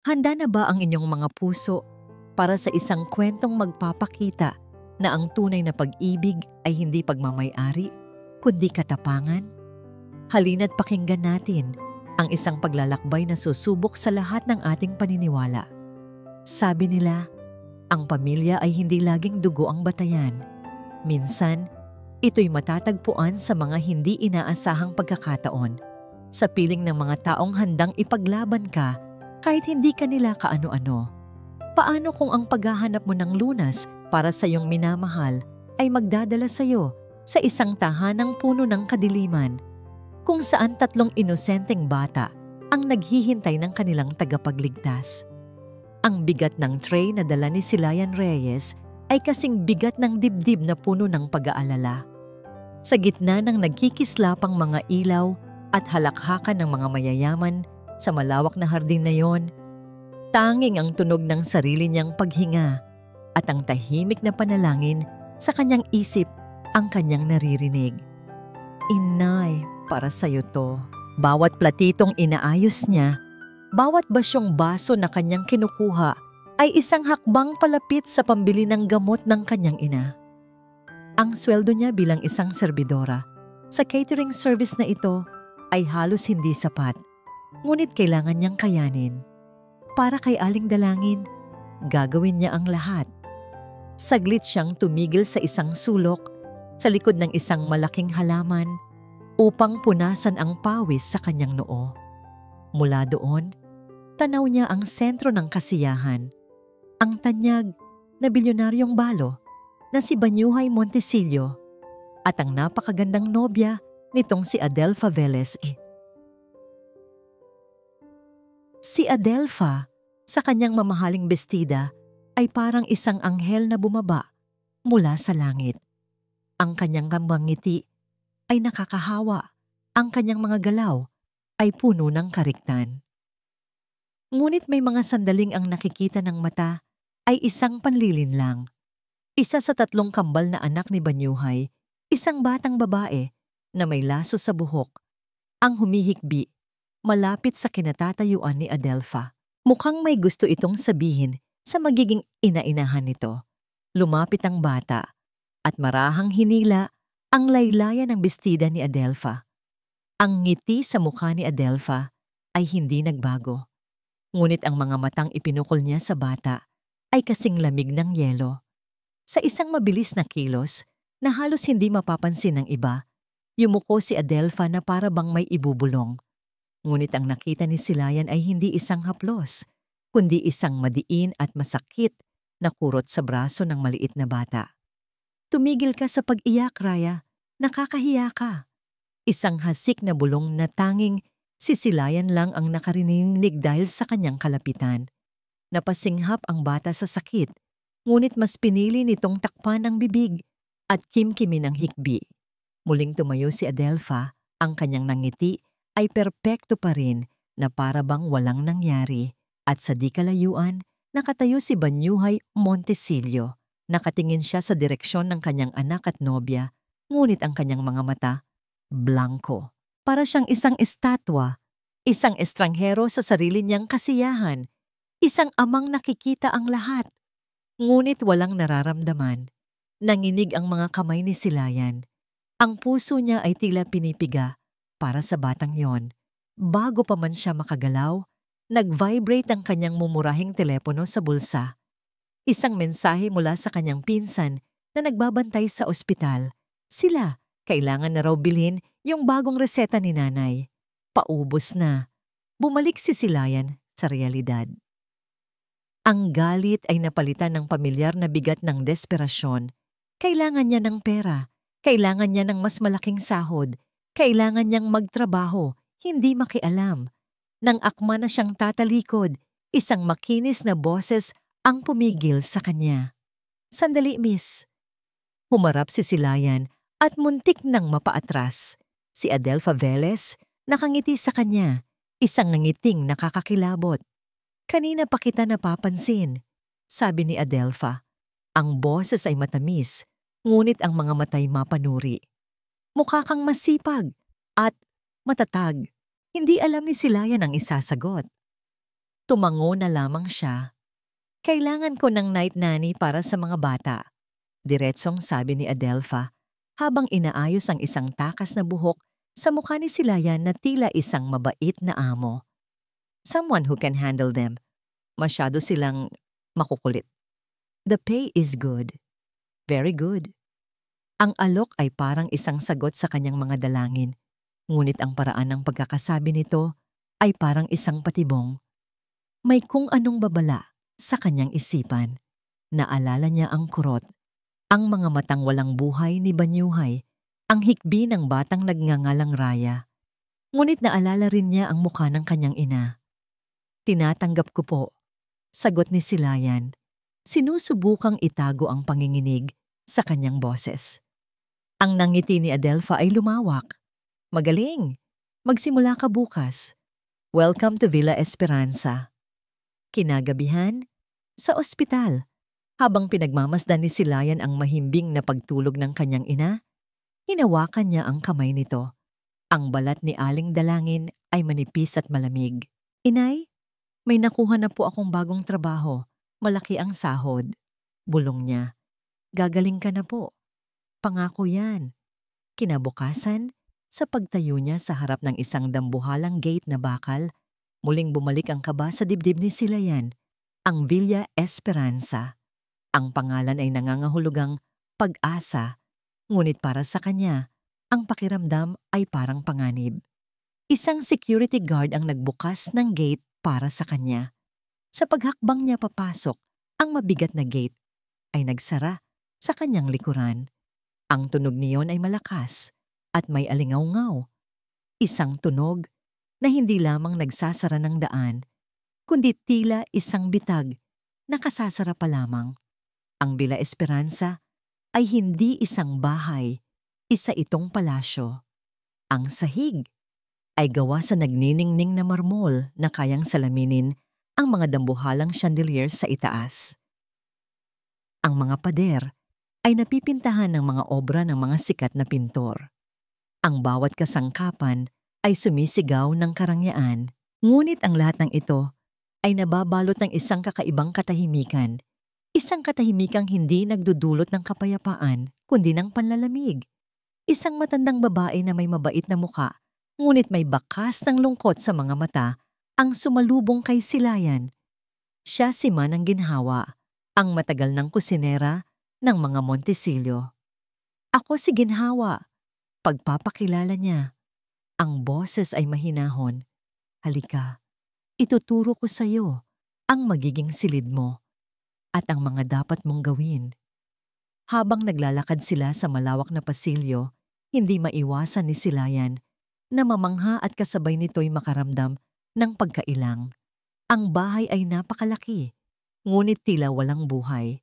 Handa na ba ang inyong mga puso para sa isang kwentong magpapakita na ang tunay na pag-ibig ay hindi pagmamay-ari, kundi katapangan? Halina't pakinggan natin ang isang paglalakbay na susubok sa lahat ng ating paniniwala. Sabi nila, ang pamilya ay hindi laging dugo ang batayan. Minsan, ito'y matatagpuan sa mga hindi inaasahang pagkakataon, sa piling ng mga taong handang ipaglaban ka kahit hindi ka nila kaano-ano. Paano kung ang paghahanap mo ng lunas para sa iyong minamahal ay magdadala sa iyo sa isang tahanang puno ng kadiliman, kung saan tatlong inosenteng bata ang naghihintay ng kanilang tagapagligtas? Ang bigat ng tray na dala ni Silayan Reyes ay kasing bigat ng dibdib na puno ng pag-aalala. Sa gitna ng nagkikislapang mga ilaw at halakhakan ng mga mayayaman sa malawak na hardin na yon, tanging ang tunog ng sarili niyang paghinga at ang tahimik na panalangin sa kanyang isip ang kanyang naririnig. Inay, para sa'yo to. Bawat platitong inaayos niya, bawat basyong baso na kanyang kinukuha ay isang hakbang palapit sa pambili ng gamot ng kanyang ina. Ang sweldo niya bilang isang serbidora sa catering service na ito ay halos hindi sapat, ngunit kailangan niyang kayanin. Para kay Aling Dalangin, gagawin niya ang lahat. Saglit siyang tumigil sa isang sulok sa likod ng isang malaking halaman upang punasan ang pawis sa kanyang noo. Mula doon, tanaw niya ang sentro ng kasiyahan, ang tanyag na bilyonaryong balo na si Banyuhay Montesillo at ang napakagandang nobya nitong si Adelfa Velez. Si Adelfa, sa kanyang mamahaling bestida, ay parang isang anghel na bumaba mula sa langit. Ang kanyang ngiti ay nakakahawa, ang kanyang mga galaw ay puno ng kariktan. Ngunit may mga sandaling ang nakikita ng mata ay isang panlilinlang. Isa sa tatlong kambal na anak ni Banyuhay, isang batang babae na may laso sa buhok, ang humihikbi malapit sa kinatatayuan ni Adelfa. Mukhang may gusto itong sabihin sa magiging ina-inahan nito. Lumapit ang bata at marahang hinila ang laylayan ng bestida ni Adelfa. Ang ngiti sa mukha ni Adelfa ay hindi nagbago. Ngunit ang mga matang ipinukol niya sa bata ay kasing lamig ng yelo. Sa isang mabilis na kilos na halos hindi mapapansin ng iba, yumuko si Adelfa na para bang may ibubulong. Ngunit ang nakita ni Silayan ay hindi isang haplos, kundi isang madiin at masakit na kurot sa braso ng maliit na bata. Tumigil ka sa pag-iyak, Raya. Nakakahiya ka. Isang hasik na bulong na tanging si Silayan lang ang nakarinig dahil sa kanyang kalapitan. Napasinghap ang bata sa sakit, ngunit mas pinili nitong takpan ang bibig at kimkimin ang hikbi. Muling tumayo si Adelfa, ang kanyang nangiti ay perpekto pa rin na para bang walang nangyari, at sa di kalayuan, nakatayo si Banyuhay Montesillo. Nakatingin siya sa direksyon ng kanyang anak at nobya, ngunit ang kanyang mga mata, blanko. Para siyang isang estatwa, isang estranghero sa sarili niyang kasiyahan, isang amang nakikita ang lahat, ngunit walang nararamdaman. Nanginig ang mga kamay ni Silayan. Ang puso niya ay tila pinipiga para sa batang yon. Bago pa man siya makagalaw, nag-vibrate ang kanyang mumurahing telepono sa bulsa. Isang mensahe mula sa kanyang pinsan na nagbabantay sa ospital. Sila, kailangan na raw bilhin yung bagong reseta ni nanay. Paubos na. Bumalik si Silayan sa realidad. Ang galit ay napalitan ng pamilyar na bigat ng desperasyon. Kailangan niya ng pera. Kailangan niya ng mas malaking sahod. Kailangan niyang magtrabaho, hindi makialam. Nang akma na siyang tatalikod, isang makinis na boses ang pumigil sa kanya. Sandali, miss. Humarap si Silayan at muntik nang mapaatras. Si Adelfa Velez nakangiti sa kanya, isang ngiting nakakakilabot. Kanina pa kita napapansin, sabi ni Adelfa. Ang boses ay matamis, ngunit ang mga matay mapanuri. Mukha kang masipag at matatag. Hindi alam ni Silayan ang isasagot. Tumango na lamang siya. Kailangan ko ng night nanny para sa mga bata. Diretsong sabi ni Adelpha habang inaayos ang isang takas na buhok sa mukha ni Silayan na tila isang mabait na amo. Someone who can handle them. Masyado silang makukulit. The pay is good. Very good. Ang alok ay parang isang sagot sa kanyang mga dalangin, ngunit ang paraan ng pagkakasabi nito ay parang isang patibong. May kung anong babala sa kanyang isipan. Naalala niya ang kurot, ang mga matang walang buhay ni Banyuhay, ang hikbi ng batang nagngangalang Raya. Ngunit naalala rin niya ang mukha ng kanyang ina. Tinatanggap ko po, sagot ni Silayan. Sinusubukang itago ang panginginig sa kanyang boses. Ang nangiti ni Adelpha ay lumawak. Magaling! Magsimula ka bukas. Welcome to Villa Esperanza. Kinagabihan, sa ospital, habang pinagmamasdan ni Silayan ang mahimbing na pagtulog ng kanyang ina, hinawakan niya ang kamay nito. Ang balat ni Aling Dalangin ay manipis at malamig. Inay, may nakuha na po akong bagong trabaho. Malaki ang sahod. Bulong niya. Gagaling ka na po. Pangako yan. Kinabukasan, sa pagtayo niya sa harap ng isang dambuhalang gate na bakal, muling bumalik ang kaba sa dibdib ni Silayan, ang Villa Esperanza. Ang pangalan ay nangangahulugang pag-asa, ngunit para sa kanya, ang pakiramdam ay parang panganib. Isang security guard ang nagbukas ng gate para sa kanya. Sa paghakbang niya papasok, ang mabigat na gate ay nagsara sa kanyang likuran. Ang tunog niyon ay malakas at may alingaw-ngaw. Isang tunog na hindi lamang nagsasara ng daan, kundi tila isang bitag na kasasara pa lamang. Ang Villa Esperanza ay hindi isang bahay, isa itong palasyo. Ang sahig ay gawa sa nagniningning na marmol na kayang salaminin ang mga dambuhalang chandelier sa itaas. Ang mga pader ay napipintahan ng mga obra ng mga sikat na pintor. Ang bawat kasangkapan ay sumisigaw ng karangyaan, ngunit ang lahat ng ito ay nababalot ng isang kakaibang katahimikan, isang katahimikang hindi nagdudulot ng kapayapaan, kundi ng panlalamig. Isang matandang babae na may mabait na muka, ngunit may bakas ng lungkot sa mga mata, ang sumalubong kay Silayan. Siya si Manang Ginhawa, ang matagal ng kusinera ng mga Montesillo. Ako si Ginhawa. Pagpapakilala niya. Ang boses ay mahinahon. Halika, ituturo ko sa iyo ang magiging silid mo at ang mga dapat mong gawin. Habang naglalakad sila sa malawak na pasilyo, hindi maiwasan ni Silayan na mamangha at kasabay nito'y makaramdam ng pagkailang. Ang bahay ay napakalaki, ngunit tila walang buhay.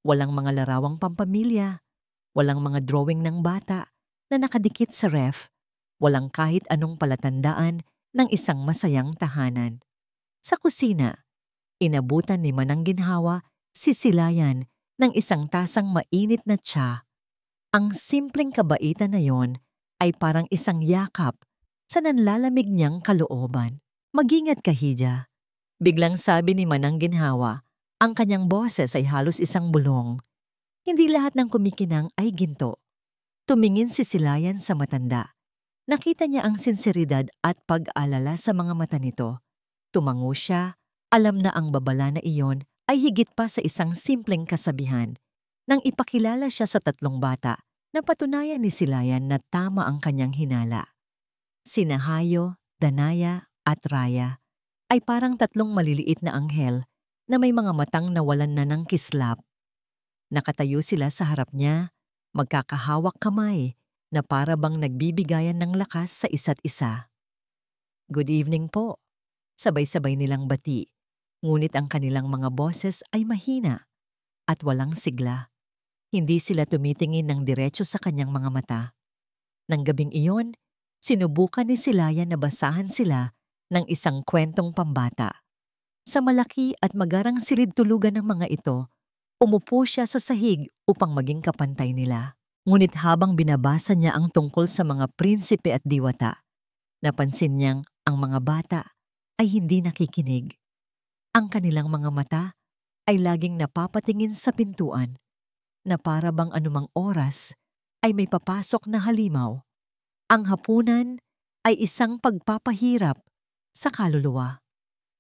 Walang mga larawang pampamilya, walang mga drawing ng bata na nakadikit sa ref, walang kahit anong palatandaan ng isang masayang tahanan. Sa kusina, inabutan ni Manang Ginhawa si Silayan ng isang tasang mainit na tsa. Ang simpleng kabaitan na yon ay parang isang yakap sa nanlalamig niyang kalooban. Mag-ingat ka, Hija. Biglang sabi ni Manang Ginhawa, ang kanyang boses ay halos isang bulong. Hindi lahat ng kumikinang ay ginto. Tumingin si Silayan sa matanda. Nakita niya ang sinseridad at pag-alala sa mga mata nito. Tumango siya, alam na ang babala na iyon ay higit pa sa isang simpleng kasabihan. Nang ipakilala siya sa tatlong bata, napatunayan ni Silayan na tama ang kanyang hinala. Sina Hayo, Danaya at Raya ay parang tatlong maliliit na anghel na may mga matang nawalan na ng kislap. Nakatayo sila sa harap niya, magkakahawak kamay na para bang nagbibigayan ng lakas sa isa't isa. Good evening po. Sabay-sabay nilang bati, ngunit ang kanilang mga boses ay mahina at walang sigla. Hindi sila tumitingin ng diretso sa kanyang mga mata. Nang gabing iyon, sinubukan ni Silayan na basahan sila ng isang kwentong pambata. Sa malaki at magarang silid-tulugan ng mga ito, umupo siya sa sahig upang maging kapantay nila. Ngunit habang binabasa niya ang tungkol sa mga prinsipe at diwata, napansin niyang ang mga bata ay hindi nakikinig. Ang kanilang mga mata ay laging napapatingin sa pintuan na para bang anumang oras ay may papasok na halimaw. Ang hapunan ay isang pagpapahirap sa kaluluwa.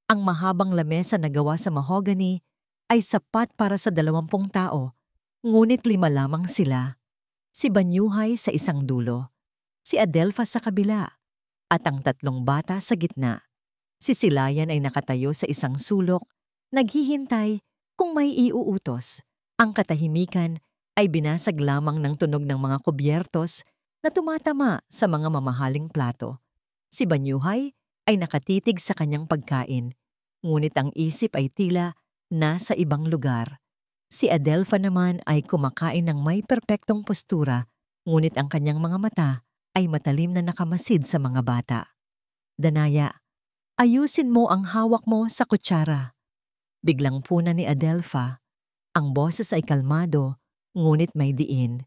Ang mahabang lamesa na gawa sa mahogany ay sapat para sa 20 tao, ngunit 5 lamang sila. Si Banyuhay sa isang dulo, si Adelfa sa kabila, at ang 3 bata sa gitna. Si Silayan ay nakatayo sa isang sulok, naghihintay kung may iuutos. Ang katahimikan ay binasag lamang ng tunog ng mga kubyertos na tumatama sa mga mamahaling plato. Si Banyuhay ay nakatitig sa kanyang pagkain, ngunit ang isip ay tila nasa ibang lugar. Si Adelfa naman ay kumakain ng may perpektong postura, ngunit ang kanyang mga mata ay matalim na nakamasid sa mga bata. Danaya, ayusin mo ang hawak mo sa kutsara. Biglang puna ni Adelfa. Ang boses ay kalmado, ngunit may diin.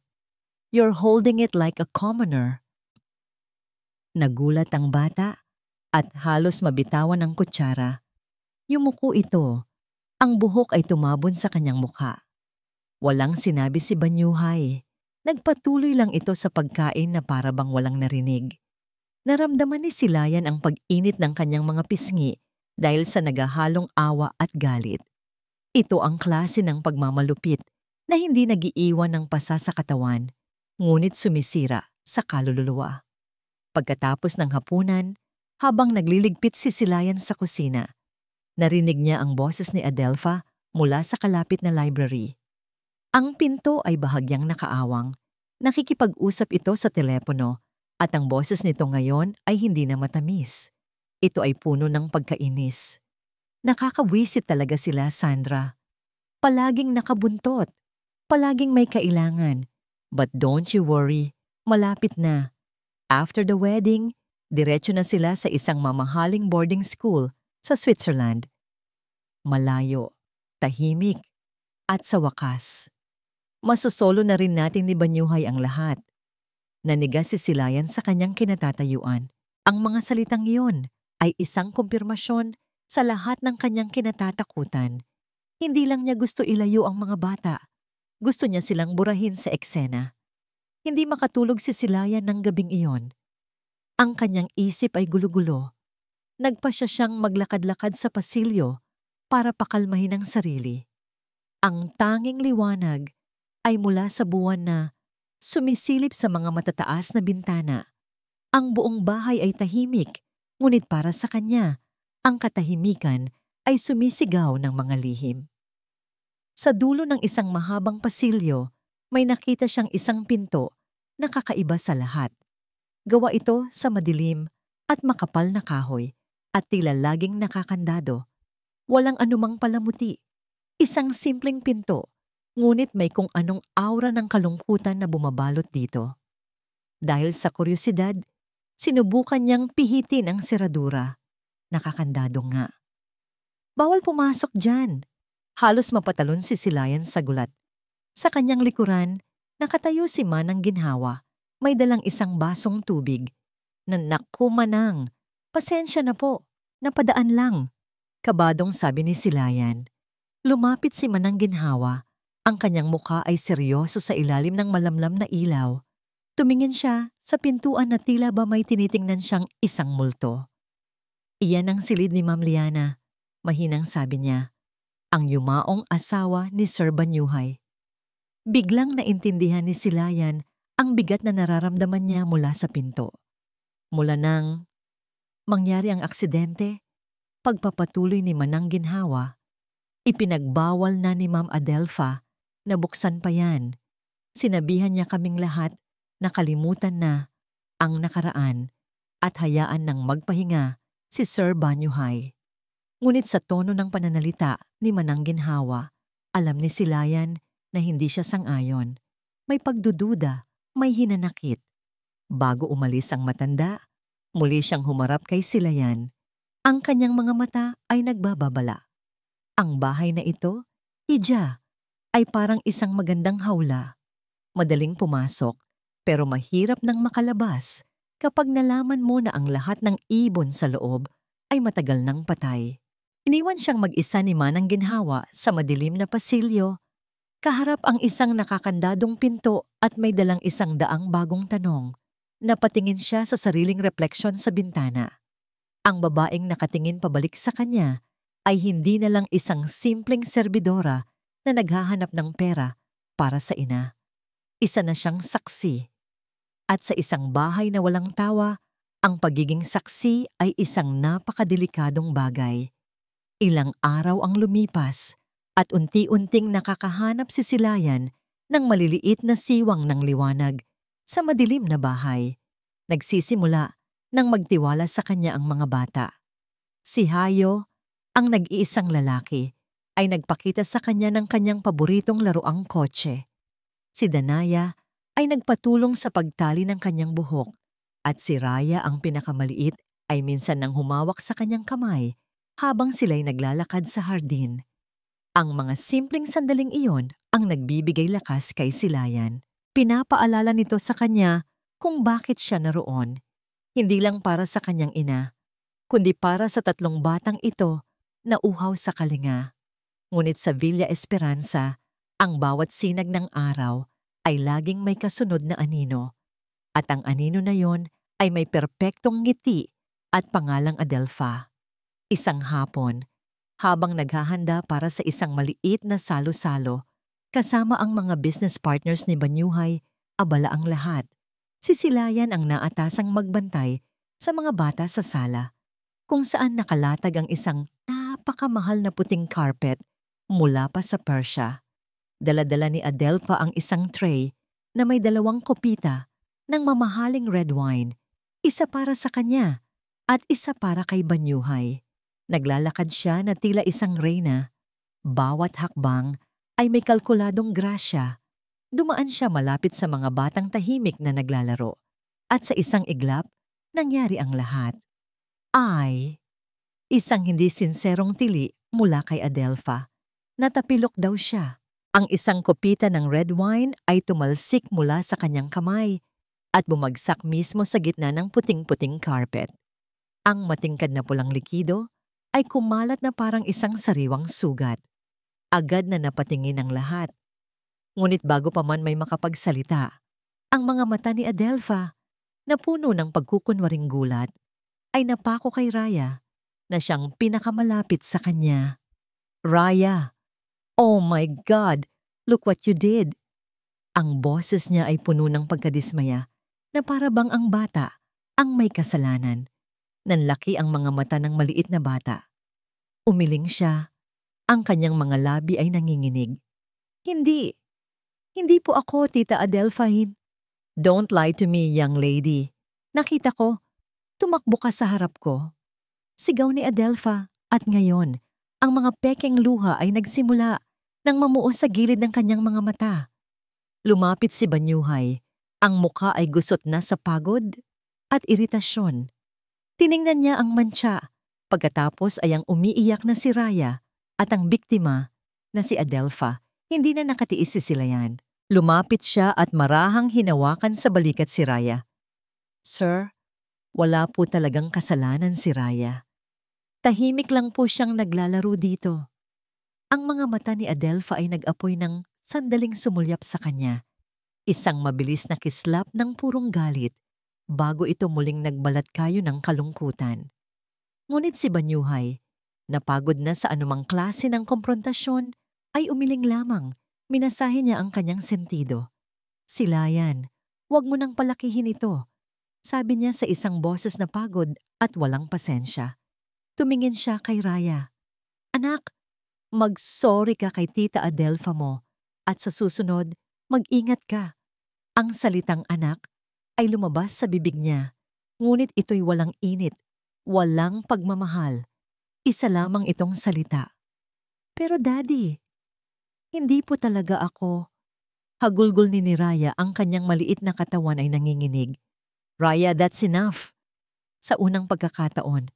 You're holding it like a commoner. Nagulat ang bata at halos mabitawan ang kutsara. Yumuko ito. Ang buhok ay tumabon sa kanyang mukha. Walang sinabi si Banyuhay. Nagpatuloy lang ito sa pagkain na para bang walang narinig. Naramdaman ni Silayan ang pag-init ng kanyang mga pisngi dahil sa nagahalong awa at galit. Ito ang klase ng pagmamalupit na hindi nagiiwan ng pasa sa katawan, ngunit sumisira sa kaluluwa. Pagkatapos ng hapunan, habang nagliligpit si Silayan sa kusina, narinig niya ang boses ni Adelfa mula sa kalapit na library. Ang pinto ay bahagyang nakaawang. Nakikipag-usap ito sa telepono at ang boses nito ngayon ay hindi na matamis. Ito ay puno ng pagkainis. Nakakabwisit talaga sila, Sandra. Palaging nakabuntot. Palaging may kailangan. But don't you worry, malapit na. After the wedding, diretso na sila sa isang mamahaling boarding school sa Switzerland. Malayo, tahimik, at sa wakas. Masosolo na rin natin ni Banyuhay ang lahat. Nanigas si Silayan sa kanyang kinatatayuan. Ang mga salitang iyon ay isang kumpirmasyon sa lahat ng kanyang kinatatakutan. Hindi lang niya gusto ilayo ang mga bata. Gusto niya silang burahin sa eksena. Hindi makatulog si Silayan ng gabing iyon. Ang kanyang isip ay gulo-gulo. Nagpasya siyang maglakad-lakad sa pasilyo para pakalmahin ang sarili. Ang tanging liwanag ay mula sa buwan na sumisilip sa mga matataas na bintana. Ang buong bahay ay tahimik, ngunit para sa kanya, ang katahimikan ay sumisigaw ng mga lihim. Sa dulo ng isang mahabang pasilyo, may nakita siyang isang pinto na kakaiba sa lahat. Gawa ito sa madilim at makapal na kahoy at tila laging nakakandado. Walang anumang palamuti. Isang simpleng pinto, ngunit may kung anong aura ng kalungkutan na bumabalot dito. Dahil sa kuryosidad, sinubukan niyang pihitin ang seradura. Nakakandado nga. Bawal pumasok dyan. Halos mapatalon si Silayan sa gulat. Sa kanyang likuran, nakatayo si Manang Ginhawa. May dalang isang basong tubig. Naku Manang, pasensya na po, napadaan lang. Kabadong sabi ni Silayan. Lumapit si Manang Ginhawa. Ang kanyang mukha ay seryoso sa ilalim ng malamlam na ilaw. Tumingin siya sa pintuan na tila ba may tinitingnan siyang isang multo. Iyan ang silid ni Ma'am Liana. Mahinang sabi niya. Ang yumaong asawa ni Sir Banyuhay. Biglang naintindihan ni Silayan ang bigat na nararamdaman niya mula sa pinto. Mula nang mangyari ang aksidente, pagpapatuloy ni Manang Ginhawa, ipinagbawal na ni Ma'am Adelfa na buksan pa yan. Sinabihan niya kaming lahat na kalimutan na ang nakaraan at hayaan ng magpahinga si Sir Banyuhay. Ngunit sa tono ng pananalita ni Manang Ginhawa, alam ni Silayan na hindi siya sang-ayon. May pagdududa, may hinanakit. Bago umalis ang matanda, muli siyang humarap kay Silayan. Ang kanyang mga mata ay nagbababala. Ang bahay na ito, Ija, ay parang isang magandang hawla. Madaling pumasok, pero mahirap nang makalabas kapag nalaman mo na ang lahat ng ibon sa loob ay matagal nang patay. Iniwan siyang mag-isa ni Manang Ginhawa sa madilim na pasilyo, kaharap ang isang nakakandadong pinto at may dalang isang daang bagong tanong. Napatingin siya sa sariling refleksyon sa bintana. Ang babaeng nakatingin pabalik sa kanya ay hindi na lang isang simpleng serbidora na naghahanap ng pera para sa ina. Isa na siyang saksi. At sa isang bahay na walang tawa, ang pagiging saksi ay isang napakadelikadong bagay. Ilang araw ang lumipas at unti-unting nakakahanap si Silayan ng maliliit na siwang ng liwanag sa madilim na bahay. Nagsisimula nang magtiwala sa kanya ang mga bata. Si Hayo, ang nag-iisang lalaki, ay nagpakita sa kanya ng kanyang paboritong laruang kotse. Si Danaya ay nagpatulong sa pagtali ng kanyang buhok at si Raya ang pinakamaliit ay minsan nang humawak sa kanyang kamay habang sila'y naglalakad sa hardin. Ang mga simpleng sandaling iyon ang nagbibigay lakas kay Silayan. Pinapaalala nito sa kanya kung bakit siya naroon. Hindi lang para sa kanyang ina, kundi para sa tatlong batang ito na uhaw sa kalinga. Ngunit sa Villa Esperanza, ang bawat sinag ng araw ay laging may kasunod na anino. At ang anino na yon ay may perpektong ngiti at pangalang Adelfa. Isang hapon, habang naghahanda para sa isang maliit na salo-salo, kasama ang mga business partners ni Banyuhay, abala ang lahat. Si Silayan ang naatasang magbantay sa mga bata sa sala, kung saan nakalatag ang isang napakamahal na puting carpet mula pa sa Persia. Dala-dala ni Adelfa ang isang tray na may 2 kopita ng mamahaling red wine, isa para sa kanya at isa para kay Banyuhay. Naglalakad siya na tila isang reyna. Bawat hakbang ay may kalkuladong grasya. Dumaan siya malapit sa mga batang tahimik na naglalaro. At sa isang iglap, nangyari ang lahat. Ay, isang hindi sinserong tili mula kay Adelfa. Natapilok daw siya. Ang isang kopita ng red wine ay tumalsik mula sa kanyang kamay at bumagsak mismo sa gitna ng puting-puting carpet. Ang matingkad na pulang likido ay kumalat na parang isang sariwang sugat. Agad na napatingin ang lahat. Ngunit bago pa man may makapagsalita, ang mga mata ni Adelfa, na puno ng pagkukunwaring gulat, ay napako kay Raya na siyang pinakamalapit sa kanya. Raya, oh my God, look what you did. Ang boses niya ay puno ng pagkadismaya na para bang ang bata ang may kasalanan. Nanlaki ang mga mata ng maliit na bata. Umiling siya. Ang kanyang mga labi ay nanginginig. Hindi po ako, Tita Adelfa. Don't lie to me, young lady. Nakita ko, tumakbo ka sa harap ko. Sigaw ni Adelfa at ngayon, ang mga pekeng luha ay nagsimula nang mamuo sa gilid ng kanyang mga mata. Lumapit si Banyuhay. Ang mukha ay gusot na sa pagod at iritasyon. Tiningnan niya ang mantsa. Pagkatapos ay ang umiiyak na si Raya at ang biktima na si Adelfa. Hindi na nakatiis si Silayan. Lumapit siya at marahang hinawakan sa balikat si Raya. Sir, wala po talagang kasalanan si Raya. Tahimik lang po siyang naglalaro dito. Ang mga mata ni Adelfa ay nag-apoy ng sandaling sumulyap sa kanya. Isang mabilis na kislap ng purong galit bago ito muling nagbalat kayo ng kalungkutan. Ngunit si Banyuhay, napagod na sa anumang klase ng komprontasyon, ay umiling lamang. Minasahe niya ang kanyang sentido. Silayan, huwag mo nang palakihin ito, sabi niya sa isang boses na pagod at walang pasensya. Tumingin siya kay Raya. Anak, mag-sorry ka kay Tita Adelfa mo at sa susunod, mag-ingat ka. Ang salitang anak ay lumabas sa bibig niya, ngunit ito'y walang init, walang pagmamahal. Isa lamang itong salita. Pero Daddy, hindi po talaga ako. Hagulgol ni Raya, ang kanyang maliit na katawan ay nanginginig. Raya, that's enough. Sa unang pagkakataon,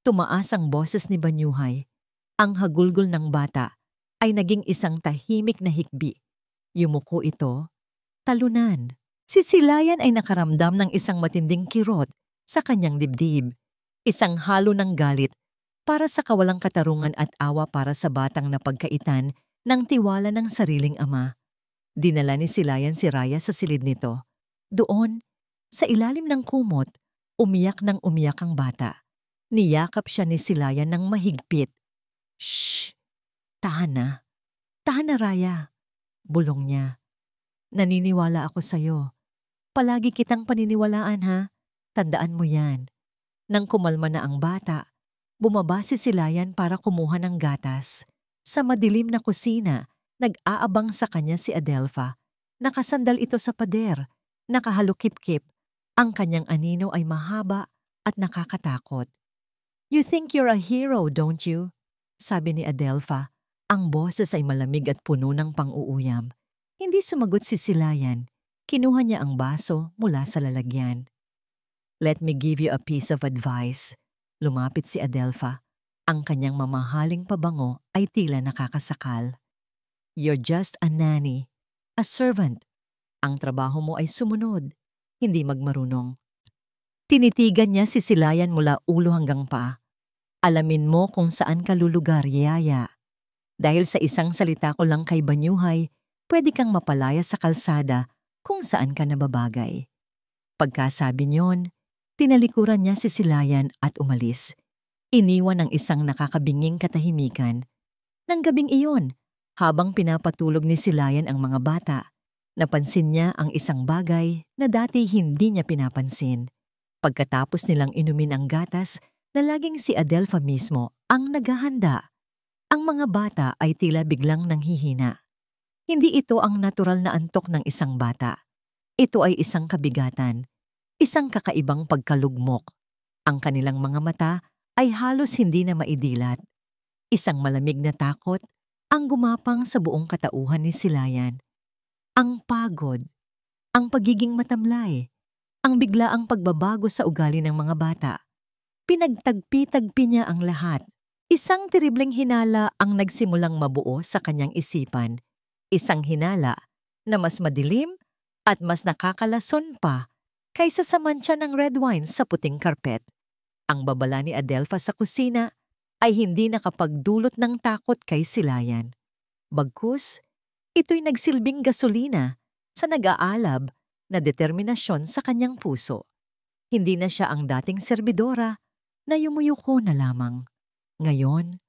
tumaas ang boses ni Banyuhay. Ang hagulgol ng bata ay naging isang tahimik na hikbi. Yumuko ito, talunan. Si Silayan ay nakaramdam ng isang matinding kirot sa kanyang dibdib. Isang halo ng galit para sa kawalang katarungan at awa para sa batang napagkaitan ng tiwala ng sariling ama. Dinala ni Silayan si Raya sa silid nito. Doon, sa ilalim ng kumot, umiyak ng umiyak ang bata. Niyakap siya ni Silayan ng mahigpit. Shh! Tahan na. Tahan na, Raya. Bulong niya. Naniniwala ako sa'yo. Palagi kitang paniniwalaan, ha? Tandaan mo yan. Nang kumalma na ang bata, bumaba si Silayan para kumuha ng gatas. Sa madilim na kusina, nag-aabang sa kanya si Adelfa. Nakasandal ito sa pader, nakahalukip-kip. Ang kanyang anino ay mahaba at nakakatakot. You think you're a hero, don't you? Sabi ni Adelfa. Ang boses ay malamig at puno ng pang-uuyam. Hindi sumagot si Silayan. Kinuha niya ang baso mula sa lalagyan. Let me give you a piece of advice. Lumapit si Adelfa. Ang kanyang mamahaling pabango ay tila nakakasakal. You're just a nanny, a servant. Ang trabaho mo ay sumunod, hindi magmarunong. Tinitigan niya si Silayan mula ulo hanggang paa. Alamin mo kung saan ka lulugar, yaya. Dahil sa isang salita ko lang kay Banyuhay, pwede kang mapalaya sa kalsada kung saan ka nababagay. Pagkasabi niyon, tinalikuran niya si Silayan at umalis. Iniwan ang isang nakakabinging katahimikan. Nang gabing iyon, habang pinapatulog ni Silayan ang mga bata, napansin niya ang isang bagay na dati hindi niya pinapansin. Pagkatapos nilang inumin ang gatas, na laging si Adelfa mismo ang naghahanda. Ang mga bata ay tila biglang nanghihina. Hindi ito ang natural na antok ng isang bata. Ito ay isang kabigatan, isang kakaibang pagkalugmok. Ang kanilang mga mata ay halos hindi na maidilat. Isang malamig na takot ang gumapang sa buong katauhan ni Silayan. Ang pagod, ang pagiging matamlay, ang biglaang pagbabago sa ugali ng mga bata. Pinagtagpi-tagpi niya ang lahat. Isang teribleng hinala ang nagsimulang mabuo sa kanyang isipan. Isang hinala na mas madilim at mas nakakalason pa kaysa sa mantsa ng red wine sa puting karpet. Ang babala ni Adelfa sa kusina ay hindi nakapagdulot ng takot kay Silayan. Bagkus, ito'y nagsilbing gasolina sa nag-aalab na determinasyon sa kanyang puso. Hindi na siya ang dating serbidora na yumuyuko na lamang. Ngayon,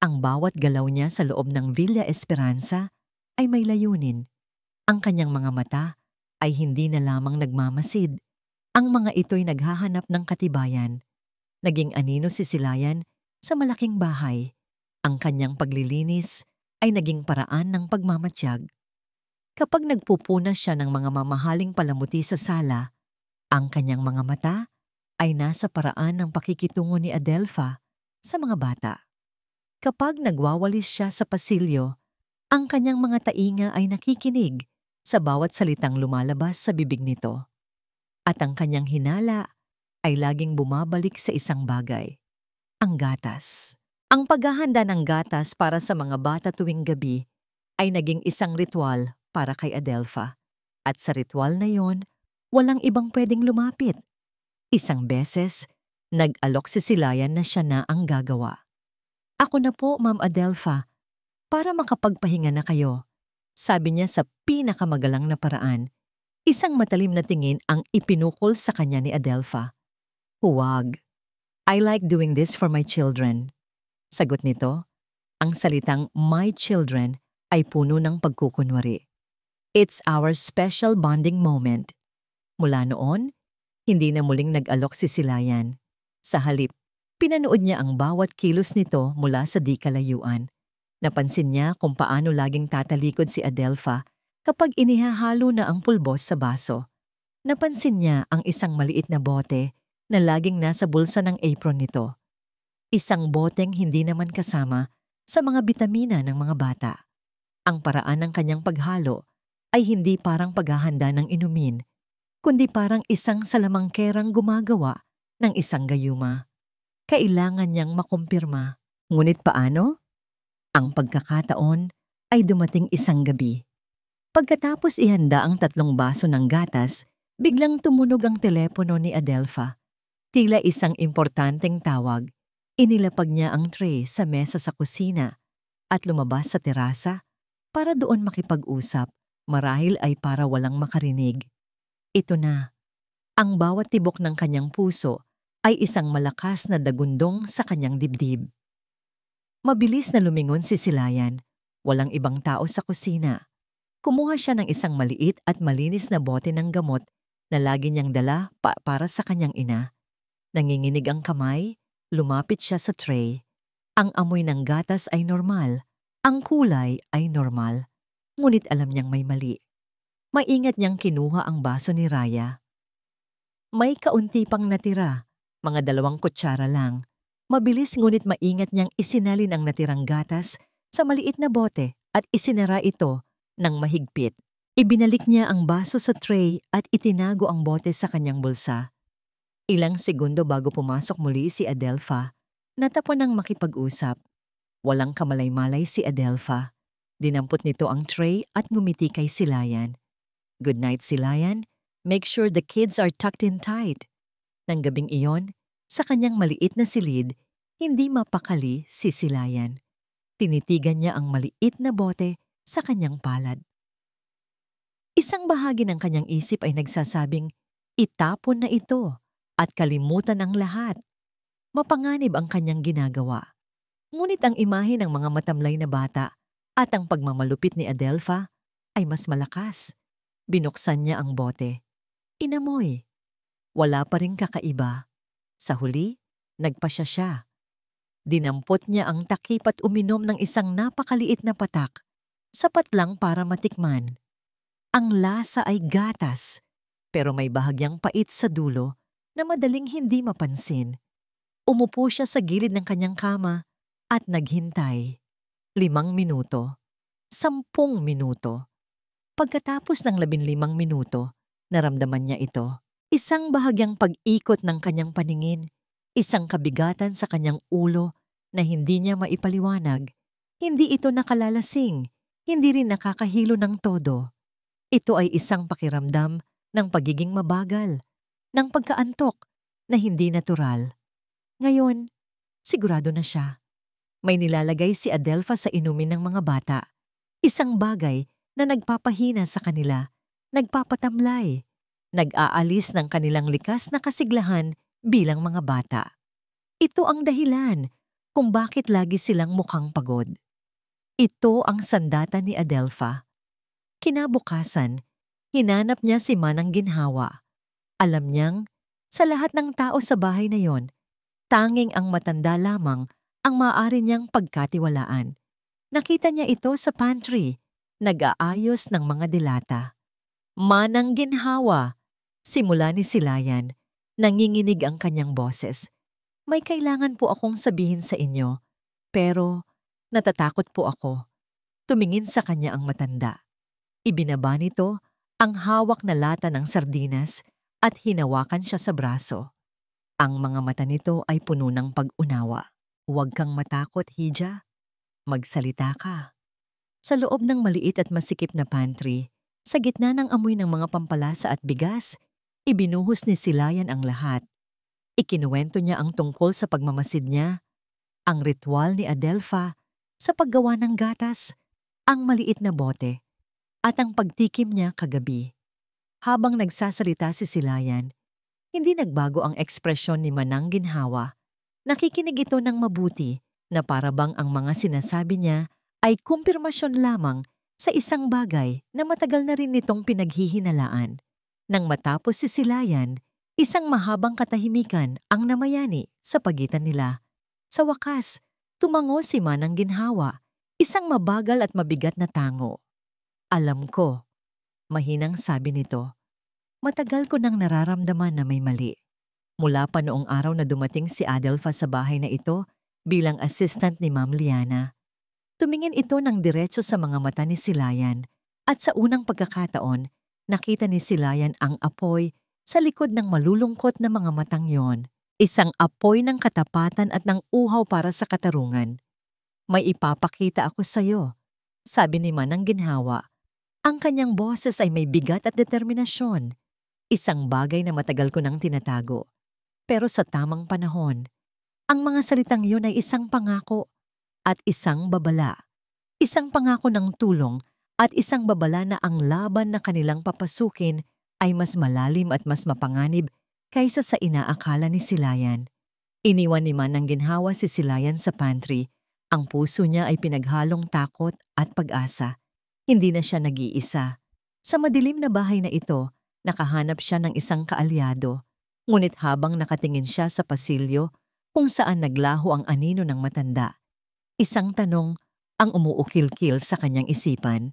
ang bawat galaw niya sa loob ng Villa Esperanza ay may layunin. Ang kanyang mga mata ay hindi na lamang nagmamasid. Ang mga ito'y naghahanap ng katibayan. Naging anino si Silayan sa malaking bahay. Ang kanyang paglilinis ay naging paraan ng pagmamatiyag. Kapag nagpupuna siya ng mga mamahaling palamuti sa sala, ang kanyang mga mata ay nasa paraan ng pakikitungo ni Adelfa sa mga bata. Kapag nagwawalis siya sa pasilyo, ang kanyang mga tainga ay nakikinig sa bawat salitang lumalabas sa bibig nito. At ang kanyang hinala ay laging bumabalik sa isang bagay, ang gatas. Ang paghahanda ng gatas para sa mga bata tuwing gabi ay naging isang ritual para kay Adelfa. At sa ritual na yon, walang ibang pwedeng lumapit. Isang beses, nag-alok si Silayan na siya na ang gagawa. Ako na po, Ma'am Adelfa, para makapagpahinga na kayo. Sabi niya sa pinakamagalang na paraan. Isang matalim na tingin ang ipinukol sa kanya ni Adelfa. Huwag. I like doing this for my children. Sagot nito, ang salitang my children ay puno ng pagkukunwari. It's our special bonding moment. Mula noon, hindi na muling nag-alok si Silayan. Sa halip, pinanood niya ang bawat kilos nito mula sa di kalayuan. Napansin niya kung paano laging tatalikod si Adelfa kapag inihahalo na ang pulbos sa baso. Napansin niya ang isang maliit na bote na laging nasa bulsa ng apron nito. Isang boteng hindi naman kasama sa mga bitamina ng mga bata. Ang paraan ng kanyang paghalo ay hindi parang paghahanda ng inumin, kundi parang isang salamangkerang gumagawa ng isang gayuma. Kailangan niyang makumpirma. Ngunit paano? Ang pagkakataon ay dumating isang gabi. Pagkatapos ihanda ang 3 baso ng gatas, biglang tumunog ang telepono ni Adelfa. Tila isang importanteng tawag. Inilapag niya ang tray sa mesa sa kusina at lumabas sa terasa para doon makipag-usap, marahil ay para walang makarinig. Ito na, ang bawat tibok ng kanyang puso ay isang malakas na dagundong sa kanyang dibdib. Mabilis na lumingon si Silayan. Walang ibang tao sa kusina. Kumuha siya ng isang maliit at malinis na bote ng gamot na lagi niyang dala para sa kanyang ina. Nanginginig ang kamay, lumapit siya sa tray. Ang amoy ng gatas ay normal, ang kulay ay normal. Ngunit alam niyang may mali. Maingat niyang kinuha ang baso ni Raya. May kaunti pang natira, mga 2 kutsara lang. Mabilis ngunit maingat niyang isinalin ang natirang gatas sa maliit na bote at isinara ito ng mahigpit. Ibinalik niya ang baso sa tray at itinago ang bote sa kanyang bulsa. Ilang segundo bago pumasok muli si Adelpha, natapon ng makipag-usap. Walang kamalay-malay si Adelpha. Dinampot nito ang tray at ngumiti kay Silayan. "Good night, Silayan. Make sure the kids are tucked in tight." Nang gabing iyon, sa kanyang maliit na silid, hindi mapakali si Silayan. Tinitigan niya ang maliit na bote sa kanyang palad. Isang bahagi ng kanyang isip ay nagsasabing, itapon na ito at kalimutan ang lahat. Mapanganib ang kanyang ginagawa. Ngunit ang imahe ng mga matamlay na bata at ang pagmamalupit ni Adelpha ay mas malakas. Binuksan niya ang bote. Inamoy. Wala pa ring kakaiba. Sa huli, nagpasya siya. Dinampot niya ang takip at uminom ng isang napakaliit na patak, sapat lang para matikman. Ang lasa ay gatas, pero may bahagyang pait sa dulo na madaling hindi mapansin. Umupo siya sa gilid ng kanyang kama at naghintay. 5 minuto, 10 minuto. Pagkatapos ng 15 minuto, naramdaman niya ito. Isang bahagyang pag-ikot ng kanyang paningin, isang kabigatan sa kanyang ulo na hindi niya maipaliwanag. Hindi ito nakalalasing, hindi rin nakakahilo ng todo. Ito ay isang pakiramdam ng pagiging mabagal, ng pagkaantok na hindi natural. Ngayon, sigurado na siya. May nilalagay si Adelpha sa inumin ng mga bata. Isang bagay na nagpapahina sa kanila, nagpapatamlay, nag-aalis ng kanilang likas na kasiglahan bilang mga bata. Ito ang dahilan kung bakit lagi silang mukhang pagod. Ito ang sandata ni Adelpha. Kinabukasan, hinanap niya si Manang Ginhawa. Alam niyang, sa lahat ng tao sa bahay na yon, tanging ang matanda lamang ang maaari niyang pagkatiwalaan. Nakita niya ito sa pantry, nag-aayos ng mga dilata. "Manang Ginhawa," simula ni Silayan, nanginginig ang kanyang boses. "May kailangan po akong sabihin sa inyo, pero natatakot po ako." Tumingin sa kanya ang matanda. Ibinaba nito ang hawak na lata ng sardinas at hinawakan siya sa braso. Ang mga mata nito ay puno ng pag-unawa. "Huwag kang matakot, Hija. Magsalita ka." Sa loob ng maliit at masikip na pantry, sa gitna ng amoy ng mga pampalasa at bigas, ibinuhos ni Silayan ang lahat. Ikinuwento niya ang tungkol sa pagmamasid niya, ang ritual ni Adelpha sa paggawa ng gatas, ang maliit na bote, at ang pagtikim niya kagabi. Habang nagsasalita si Silayan, hindi nagbago ang ekspresyon ni Manang Ginhawa. Nakikinig ito ng mabuti na parabang ang mga sinasabi niya ay kumpirmasyon lamang sa isang bagay na matagal na rin nitong pinaghihinalaan. Nang matapos si Silayan, isang mahabang katahimikan ang namayani sa pagitan nila. Sa wakas, tumango si Manang Ginhawa, isang mabagal at mabigat na tango. "Alam ko," mahinang sabi nito. "Matagal ko nang nararamdaman na may mali. Mula pa noong araw na dumating si Adelpha sa bahay na ito bilang assistant ni Ma'am Liana." Tumingin ito ng diretso sa mga mata ni Silayan at sa unang pagkakataon, nakita ni Silayan ang apoy sa likod ng malulungkot na mga matang yon. Isang apoy ng katapatan at ng uhaw para sa katarungan. "May ipapakita ako sa iyo," sabi ni Manang Ginhawa. Ang kanyang boses ay may bigat at determinasyon. Isang bagay na matagal ko nang tinatago. Pero sa tamang panahon, Ang mga salitang yun ay isang pangako at isang babala. Isang pangako ng tulong at isang babala na ang laban na kanilang papasukin ay mas malalim at mas mapanganib kaysa sa inaakala ni Silayan. Iniwan ni Manang Ginhawa si Silayan sa pantry. Ang puso niya ay pinaghalong takot at pag-asa. Hindi na siya nag-iisa. Sa madilim na bahay na ito, nakahanap siya ng isang kaalyado. Ngunit habang nakatingin siya sa pasilyo kung saan naglaho ang anino ng matanda, isang tanong ang umuukil-kil sa kanyang isipan.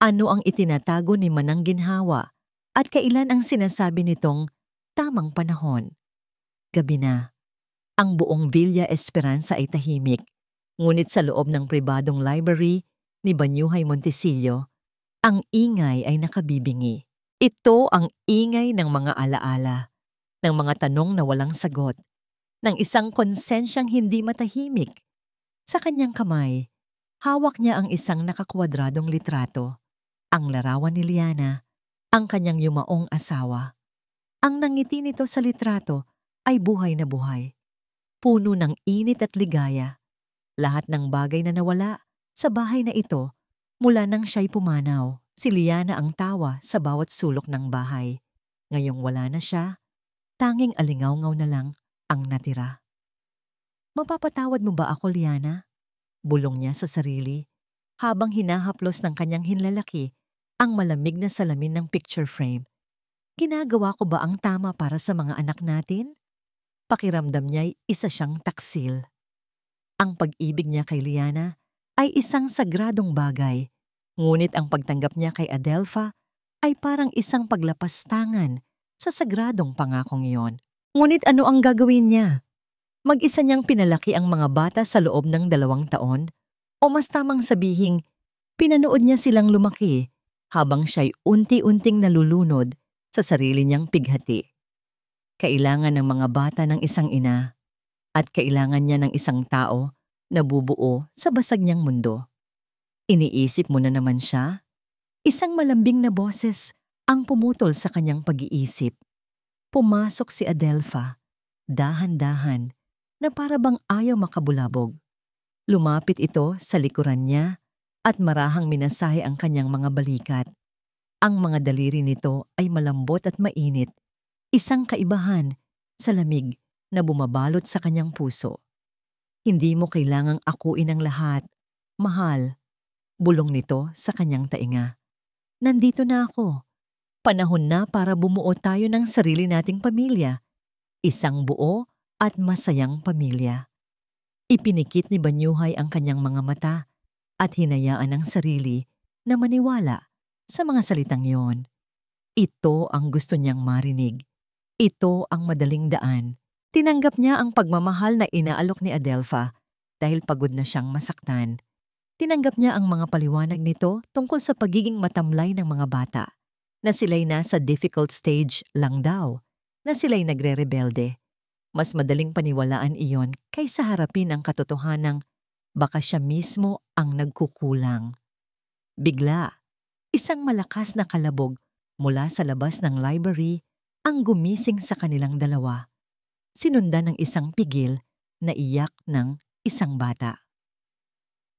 Ano ang itinatago ni Manang Ginhawa at kailan ang sinasabi nitong tamang panahon? Gabi na. Ang buong Villa Esperanza ay tahimik. Ngunit sa loob ng pribadong library ni Banyuhay Montesillo, ang ingay ay nakabibingi. Ito ang ingay ng mga alaala, ng mga tanong na walang sagot, ng isang konsensyang hindi matahimik. Sa kanyang kamay, hawak niya ang isang nakakwadradong litrato, ang larawan ni Liana, ang kanyang yumaong asawa. Ang nangiti nito sa litrato ay buhay na buhay, puno ng init at ligaya. Lahat ng bagay na nawala sa bahay na ito mula nang siya'y pumanaw. Si Liana ang tawa sa bawat sulok ng bahay. Ngayong wala na siya, tanging alingawngaw na lang ang natira. Mapapatawad mo ba ako, Liana? Bulong niya sa sarili habang hinahaplos ng kanyang hinlalaki ang malamig na salamin ng picture frame. Ginagawa ko ba ang tama para sa mga anak natin? Pakiramdam niya'y isa siyang taksil. Ang pag-ibig niya kay Liana ay isang sagradong bagay, ngunit ang pagtanggap niya kay Adelfa ay parang isang paglapastangan sa sagradong pangakong iyon. Ngunit ano ang gagawin niya? Mag-isa niyang pinalaki ang mga bata sa loob ng 2 taon? O mas tamang sabihing, pinanood niya silang lumaki habang siya'y unti-unting nalulunod sa sarili niyang pighati. Kailangan ng mga bata ng isang ina at kailangan niya ng isang tao na bubuo sa basag niyang mundo. Iniisip mo na naman siya? Isang malambing na boses ang pumutol sa kanyang pag-iisip. Pumasok si Adelfa, dahan-dahan, na para bang ayaw makabulabog. Lumapit ito sa likuran niya at marahang minasahe ang kanyang mga balikat. Ang mga daliri nito ay malambot at mainit, isang kaibahan sa lamig na bumabalot sa kanyang puso. Hindi mo kailangang akuin ang lahat, mahal. Bulong nito sa kanyang tainga. Nandito na ako. Panahon na para bumuo tayo ng sarili nating pamilya. Isang buo at masayang pamilya. Ipinikit ni Banyuhay ang kanyang mga mata at hinayaan ang sarili na maniwala sa mga salitang yon. Ito ang gusto niyang marinig. Ito ang madaling daan. Tinanggap niya ang pagmamahal na inaalok ni Adelfa dahil pagod na siyang masaktan. Tinanggap niya ang mga paliwanag nito tungkol sa pagiging matamlay ng mga bata, na sila'y nasa difficult stage lang daw, na sila'y nagre-rebelde. Mas madaling paniwalaan iyon kaysa harapin ang katotohanang baka siya mismo ang nagkukulang. Bigla, isang malakas na kalabog mula sa labas ng library ang gumising sa kanilang dalawa. Sinundan ng isang pigil na iyak ng isang bata.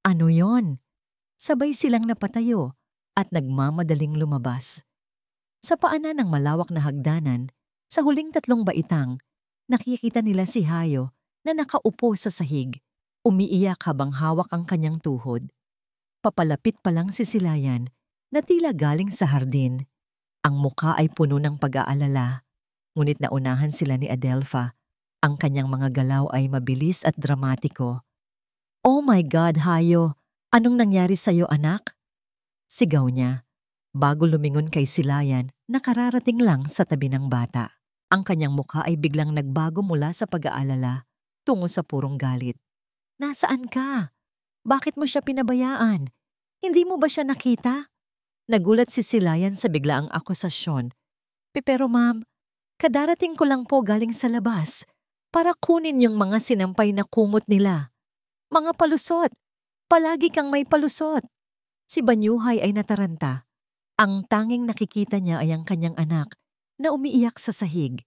Ano yon? Sabay silang napatayo at nagmamadaling lumabas. Sa paanan ng malawak na hagdanan, sa huling 3 baitang, nakikita nila si Hayo na nakaupo sa sahig, umiiyak habang hawak ang kanyang tuhod. Papalapit pa lang si Silayan na tila galing sa hardin. Ang muka ay puno ng pag-aalala, ngunit naunahan sila ni Adelfa. Ang kanyang mga galaw ay mabilis at dramatiko. Oh my God, Hayo! Anong nangyari sa'yo, anak? Sigaw niya, bago lumingon kay Silayan na kararating lang sa tabi ng bata. Ang kanyang mukha ay biglang nagbago mula sa pag-aalala tungo sa purong galit. Nasaan ka? Bakit mo siya pinabayaan? Hindi mo ba siya nakita? Nagulat si Silayan sa biglaang akusasyon. Pero ma'am, kadarating ko lang po galing sa labas para kunin yung mga sinampay na kumot nila. Mga palusot! Palagi kang may palusot! Si Banyuhay ay nataranta. Ang tanging nakikita niya ay ang kanyang anak na umiiyak sa sahig.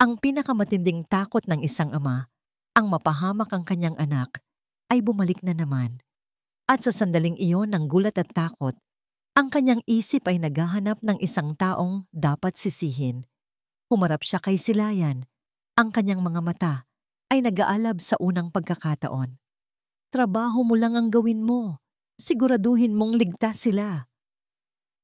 Ang pinakamatinding takot ng isang ama ang mapahamak ang kanyang anak, ay bumalik na naman. At sa sandaling iyon ng gulat at takot, ang kanyang isip ay naghahanap ng isang taong dapat sisihin. Humarap siya kay Silayan. Ang kanyang mga mata ay nag-aalab sa unang pagkakataon. Trabaho mo lang ang gawin mo. Siguraduhin mong ligtas sila.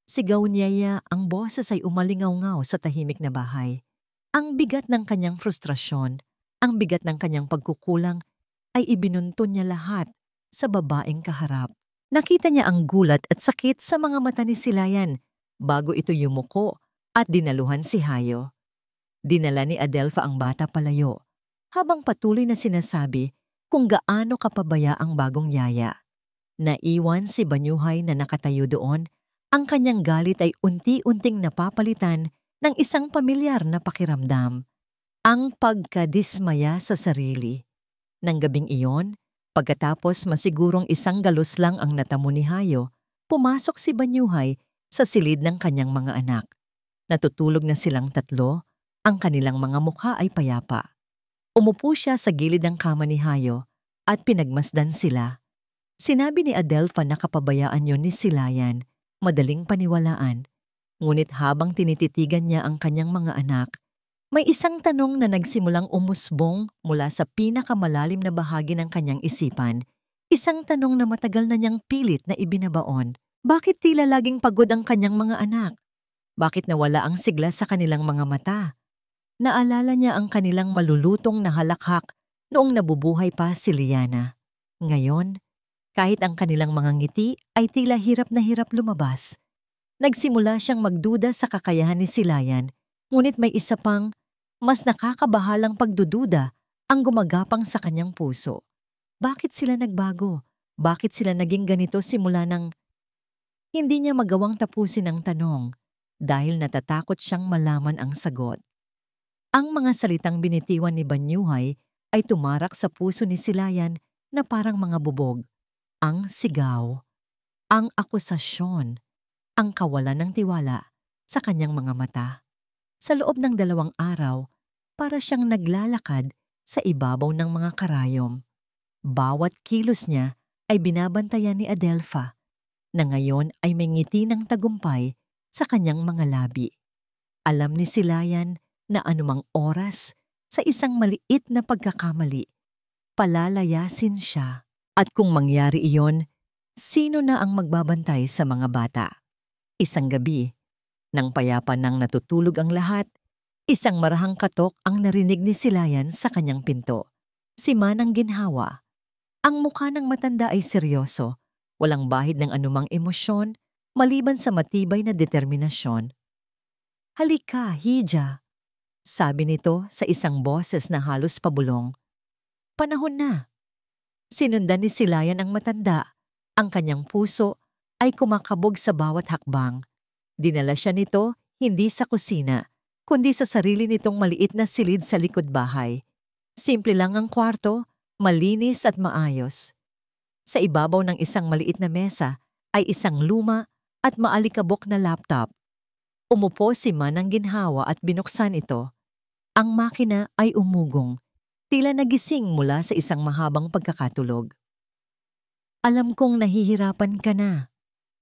Sigaw niya, ang boses ay umalingaw-ngaw sa tahimik na bahay. Ang bigat ng kanyang frustrasyon, ang bigat ng kanyang pagkukulang ay ibinuntun niya lahat sa babaeng kaharap. Nakita niya ang gulat at sakit sa mga mata ni Silayan bago ito yumuko at dinaluhan si Hayo. Dinala ni Adelfa ang bata palayo habang patuloy na sinasabi kung gaano kapabaya ang bagong yaya. Naiwan si Banyuhay na nakatayo doon. Ang kanyang galit ay unti-unting napapalitan ng isang pamilyar na pakiramdam. Ang pagkadismaya sa sarili. Nang gabing iyon, pagkatapos masigurong isang galos lang ang natamo ni Hayo, pumasok si Banyuhay sa silid ng kanyang mga anak. Natutulog na silang tatlo, ang kanilang mga mukha ay payapa. Umupo siya sa gilid ng kama ni Hayo at pinagmasdan sila. Sinabi ni Adelfa na kapabayaan yon ni Silayan, madaling paniwalaan. Ngunit habang tinititigan niya ang kanyang mga anak, may isang tanong na nagsimulang umusbong mula sa pinakamalalim na bahagi ng kanyang isipan. Isang tanong na matagal na niyang pilit na ibinabaon. Bakit tila laging pagod ang kanyang mga anak? Bakit nawala ang sigla sa kanilang mga mata? Naalala niya ang kanilang malulutong na halakhak noong nabubuhay pa si Liana. Ngayon, kahit ang kanilang mga ngiti ay tila hirap na hirap lumabas. Nagsimula siyang magduda sa kakayahan ni Silayan, ngunit may isa pang, mas nakakabahalang pagdududa ang gumagapang sa kanyang puso. Bakit sila nagbago? Bakit sila naging ganito simula nang hindi niya magawang tapusin ang tanong dahil natatakot siyang malaman ang sagot? Ang mga salitang binitiwan ni Banyuhay ay tumarak sa puso ni Silayan na parang mga bubog. Ang sigaw, ang akusasyon, ang kawalan ng tiwala sa kanyang mga mata. Sa loob ng 2 araw, para siyang naglalakad sa ibabaw ng mga karayom. Bawat kilos niya ay binabantayan ni Adelfa, na ngayon ay may ngiti ng tagumpay sa kanyang mga labi. Alam ni Silayan na anumang oras sa isang maliit na pagkakamali, palalayasin siya. At kung mangyari iyon, sino na ang magbabantay sa mga bata? Isang gabi, nang payapa nang natutulog ang lahat, isang marahang katok ang narinig ni Silayan sa kanyang pinto. Si Manang Ginhawa. Ang mukha ng matanda ay seryoso, walang bahid ng anumang emosyon, maliban sa matibay na determinasyon. "Halika, Hija," sabi nito sa isang boses na halos pabulong. "Panahon na." Sinundan ni Silayan ang matanda. Ang kanyang puso ay kumakabog sa bawat hakbang. Dinala siya nito hindi sa kusina, kundi sa sarili nitong maliit na silid sa likod bahay. Simple lang ang kwarto, malinis at maayos. Sa ibabaw ng isang maliit na mesa ay isang luma at maalikabok na laptop. Umupo si Manang Ginhawa at binuksan ito. Ang makina ay umugong. Tila nagising mula sa isang mahabang pagkakatulog. "Alam kong nahihirapan ka na,"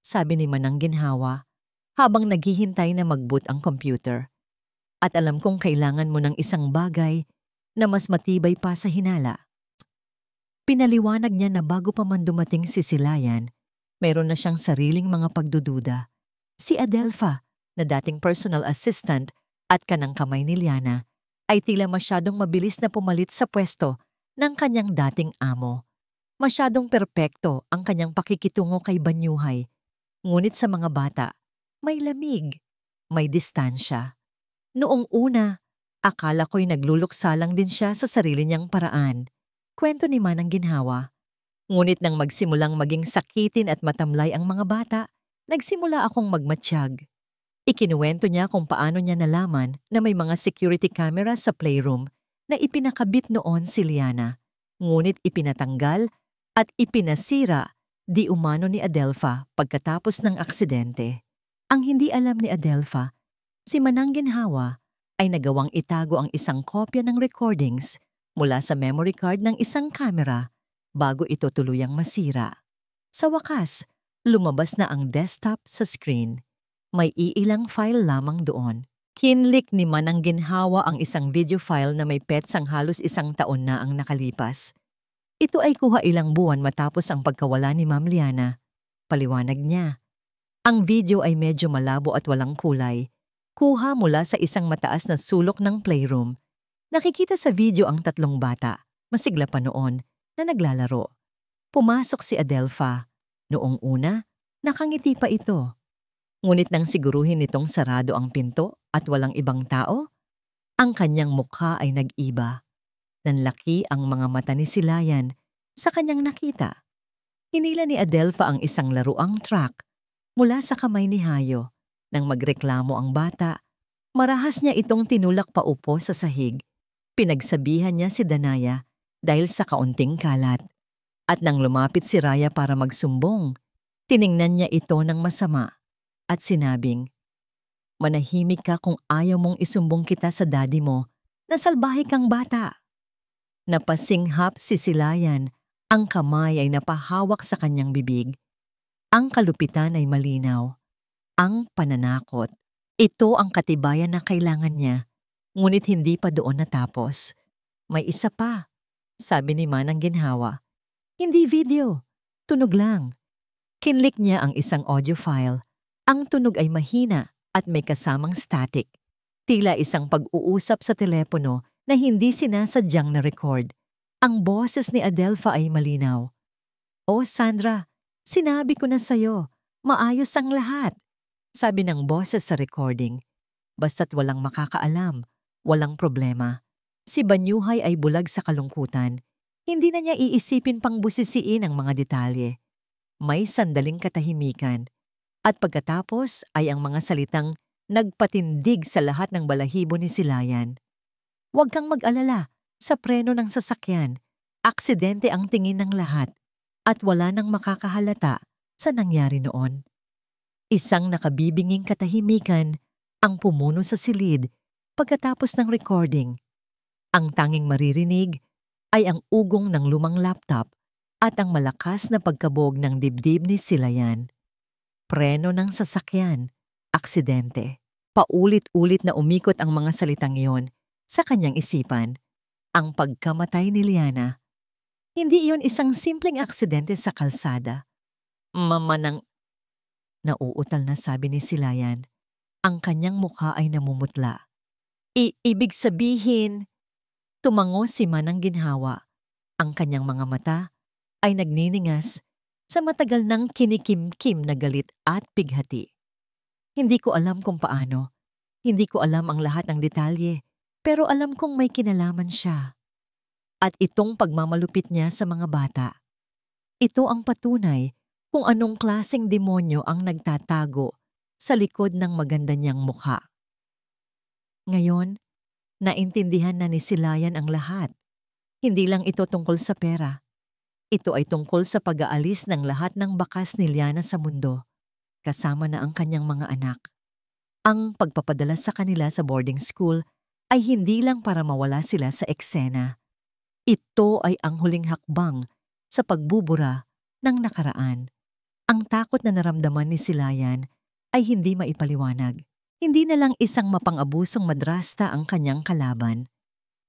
sabi ni Manang Ginhawa habang naghihintay na mag-boot ang computer. "At alam kong kailangan mo ng isang bagay na mas matibay pa sa hinala." Pinaliwanag niya na bago pa man dumating si Silayan, mayroon na siyang sariling mga pagdududa. Si Adelfa, na dating personal assistant at kanang kamay ni Liana, ay tila masyadong mabilis na pumalit sa pwesto ng kanyang dating amo. Masyadong perpekto ang kanyang pakikitungo kay Banyuhay. Ngunit sa mga bata, may lamig, may distansya. Noong una, akala ko'y nagluluksa lang din siya sa sarili niyang paraan. Kwento ni Manang Ginhawa. Ngunit nang magsimulang maging sakitin at matamlay ang mga bata, nagsimula akong magmatsyag. Ikinuwento niya kung paano niya nalaman na may mga security camera sa playroom na ipinakabit noon si Liana, ngunit ipinatanggal at ipinasira di umano ni Adelfa pagkatapos ng aksidente. Ang hindi alam ni Adelfa, si Manang Ginhawa ay nagawang itago ang isang kopya ng recordings mula sa memory card ng isang kamera bago ito tuluyang masira. Sa wakas, lumabas na ang desktop sa screen. May iilang file lamang doon. Kinlik ni Manang Ginhawa ang isang video file na may petsang halos 1 taon na ang nakalipas. Ito ay kuha ilang buwan matapos ang pagkawala ni Ma'am Liana. Paliwanag niya. Ang video ay medyo malabo at walang kulay. Kuha mula sa isang mataas na sulok ng playroom. Nakikita sa video ang 3 bata, masigla pa noon, na naglalaro. Pumasok si Adelpha. Noong una, nakangiti pa ito. Ngunit nang siguruhin nitong sarado ang pinto at walang ibang tao, ang kanyang mukha ay nag-iba. Nanlaki ang mga mata ni Silayan sa kanyang nakita. Hinila ni Adelpha ang isang laruang truck mula sa kamay ni Hayo. Nang magreklamo ang bata, marahas niya itong tinulak paupo sa sahig. Pinagsabihan niya si Danaya dahil sa kaunting kalat. At nang lumapit si Raya para magsumbong, tiningnan niya ito ng masama at sinabing, "Manahimik ka kung ayaw mong isumbong kita sa daddy mo na salbahe kang bata." Napasinghap si Silayan, ang kamay ay napahawak sa kanyang bibig. Ang kalupitan ay malinaw. Ang pananakot. Ito ang katibayan na kailangan niya, ngunit hindi pa doon natapos. May isa pa, sabi ni Manang Ginhawa. Hindi video, tunog lang. Kinlik niya ang isang audio file. Ang tunog ay mahina at may kasamang static. Tila isang pag-uusap sa telepono na hindi sinasadyang na-record. Ang boses ni Adelpha ay malinaw. "Oh Sandra, sinabi ko na sa'yo, maayos ang lahat," sabi ng boses sa recording. Basta't walang makakaalam, walang problema. Si Banyuhay ay bulag sa kalungkutan. Hindi na niya iisipin pang busisiin ang mga detalye. May sandaling katahimikan. At pagkatapos ay ang mga salitang nagpatindig sa lahat ng balahibo ni Silayan. "Huwag kang mag-alala, sa preno ng sasakyan, aksidente ang tingin ng lahat at wala nang makakahalata sa nangyari noon." Isang nakabibinging katahimikan ang pumuno sa silid pagkatapos ng recording. Ang tanging maririnig ay ang ugong ng lumang laptop at ang malakas na pagkabog ng dibdib ni Silayan. Preno ng sasakyan, aksidente. Paulit-ulit na umikot ang mga salitang iyon sa kanyang isipan. Ang pagkamatay ni Liana. Hindi iyon isang simpleng aksidente sa kalsada. Mamanang... Nauutal na sabi ni Silayan. Ang kanyang mukha ay namumutla. Ibig sabihin... Tumango si Manang Ginhawa. Ang kanyang mga mata ay nagniningas sa matagal ng kinikim-kim na galit at bighati. Hindi ko alam kung paano. Hindi ko alam ang lahat ng detalye, pero alam kong may kinalaman siya. At itong pagmamalupit niya sa mga bata. Ito ang patunay kung anong klaseng demonyo ang nagtatago sa likod ng maganda niyang mukha. Ngayon, naintindihan na ni Silayan ang lahat. Hindi lang ito tungkol sa pera. Ito ay tungkol sa pag-aalis ng lahat ng bakas ni Liana sa mundo, kasama na ang kanyang mga anak. Ang pagpapadala sa kanila sa boarding school ay hindi lang para mawala sila sa eksena. Ito ay ang huling hakbang sa pagbubura ng nakaraan. Ang takot na naramdaman ni Silayan ay hindi maipaliwanag. Hindi na lang isang mapang-abusong madrasta ang kanyang kalaban.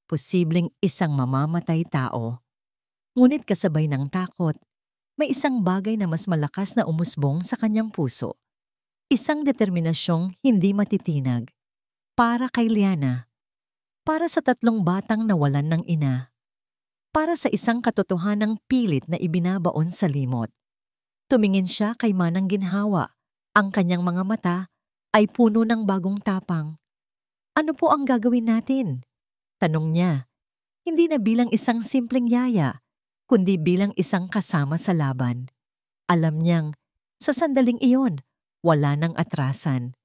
Posibleng isang mamamatay tao. Ngunit kasabay ng takot, may isang bagay na mas malakas na umusbong sa kanyang puso. Isang determinasyong hindi matitinag. Para kay Liana. Para sa 3 batang nawalan ng ina. Para sa isang katotohanang pilit na ibinabaon sa limot. Tumingin siya kay Manang Ginhawa. Ang kanyang mga mata ay puno ng bagong tapang. "Ano po ang gagawin natin?" Tanong niya. Hindi na bilang isang simpleng yaya, kundi bilang isang kasama sa laban. Alam niyang, sa sandaling iyon, wala nang atrasan.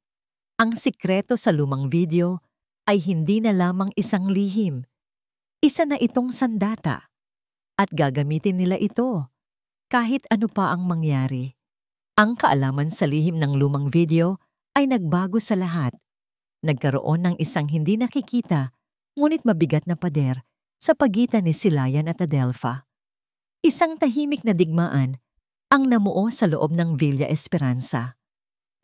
Ang sikreto sa lumang video ay hindi na lamang isang lihim. Isa na itong sandata. At gagamitin nila ito, kahit ano pa ang mangyari. Ang kaalaman sa lihim ng lumang video ay nagbago sa lahat. Nagkaroon ng isang hindi nakikita, ngunit mabigat na pader sa pagitan ni Silayan at Adelfa. Isang tahimik na digmaan ang namuo sa loob ng Villa Esperanza.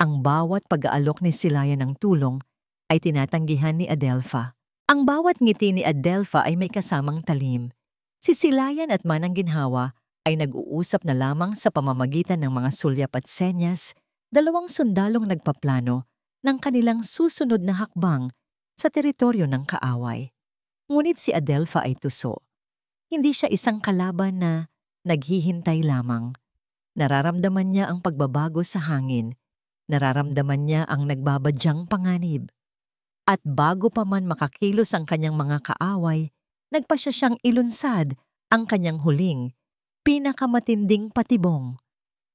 Ang bawat pag-aalok ni Silayan ng tulong ay tinatanggihan ni Adelfa. Ang bawat ngiti ni Adelfa ay may kasamang talim. Si Silayan at Manang Ginhawa ay nag-uusap na lamang sa pamamagitan ng mga sulyap at senyas, dalawang sundalong nagpaplano ng kanilang susunod na hakbang sa teritoryo ng kaaway. Ngunit si Adelfa ay tuso. Hindi siya isang kalaban na naghihintay lamang. Nararamdaman niya ang pagbabago sa hangin. Nararamdaman niya ang nagbabadyang panganib. At bago pa man makakilos ang kanyang mga kaaway, nagpasya siyang ilunsad ang kanyang huling, pinakamatinding patibong.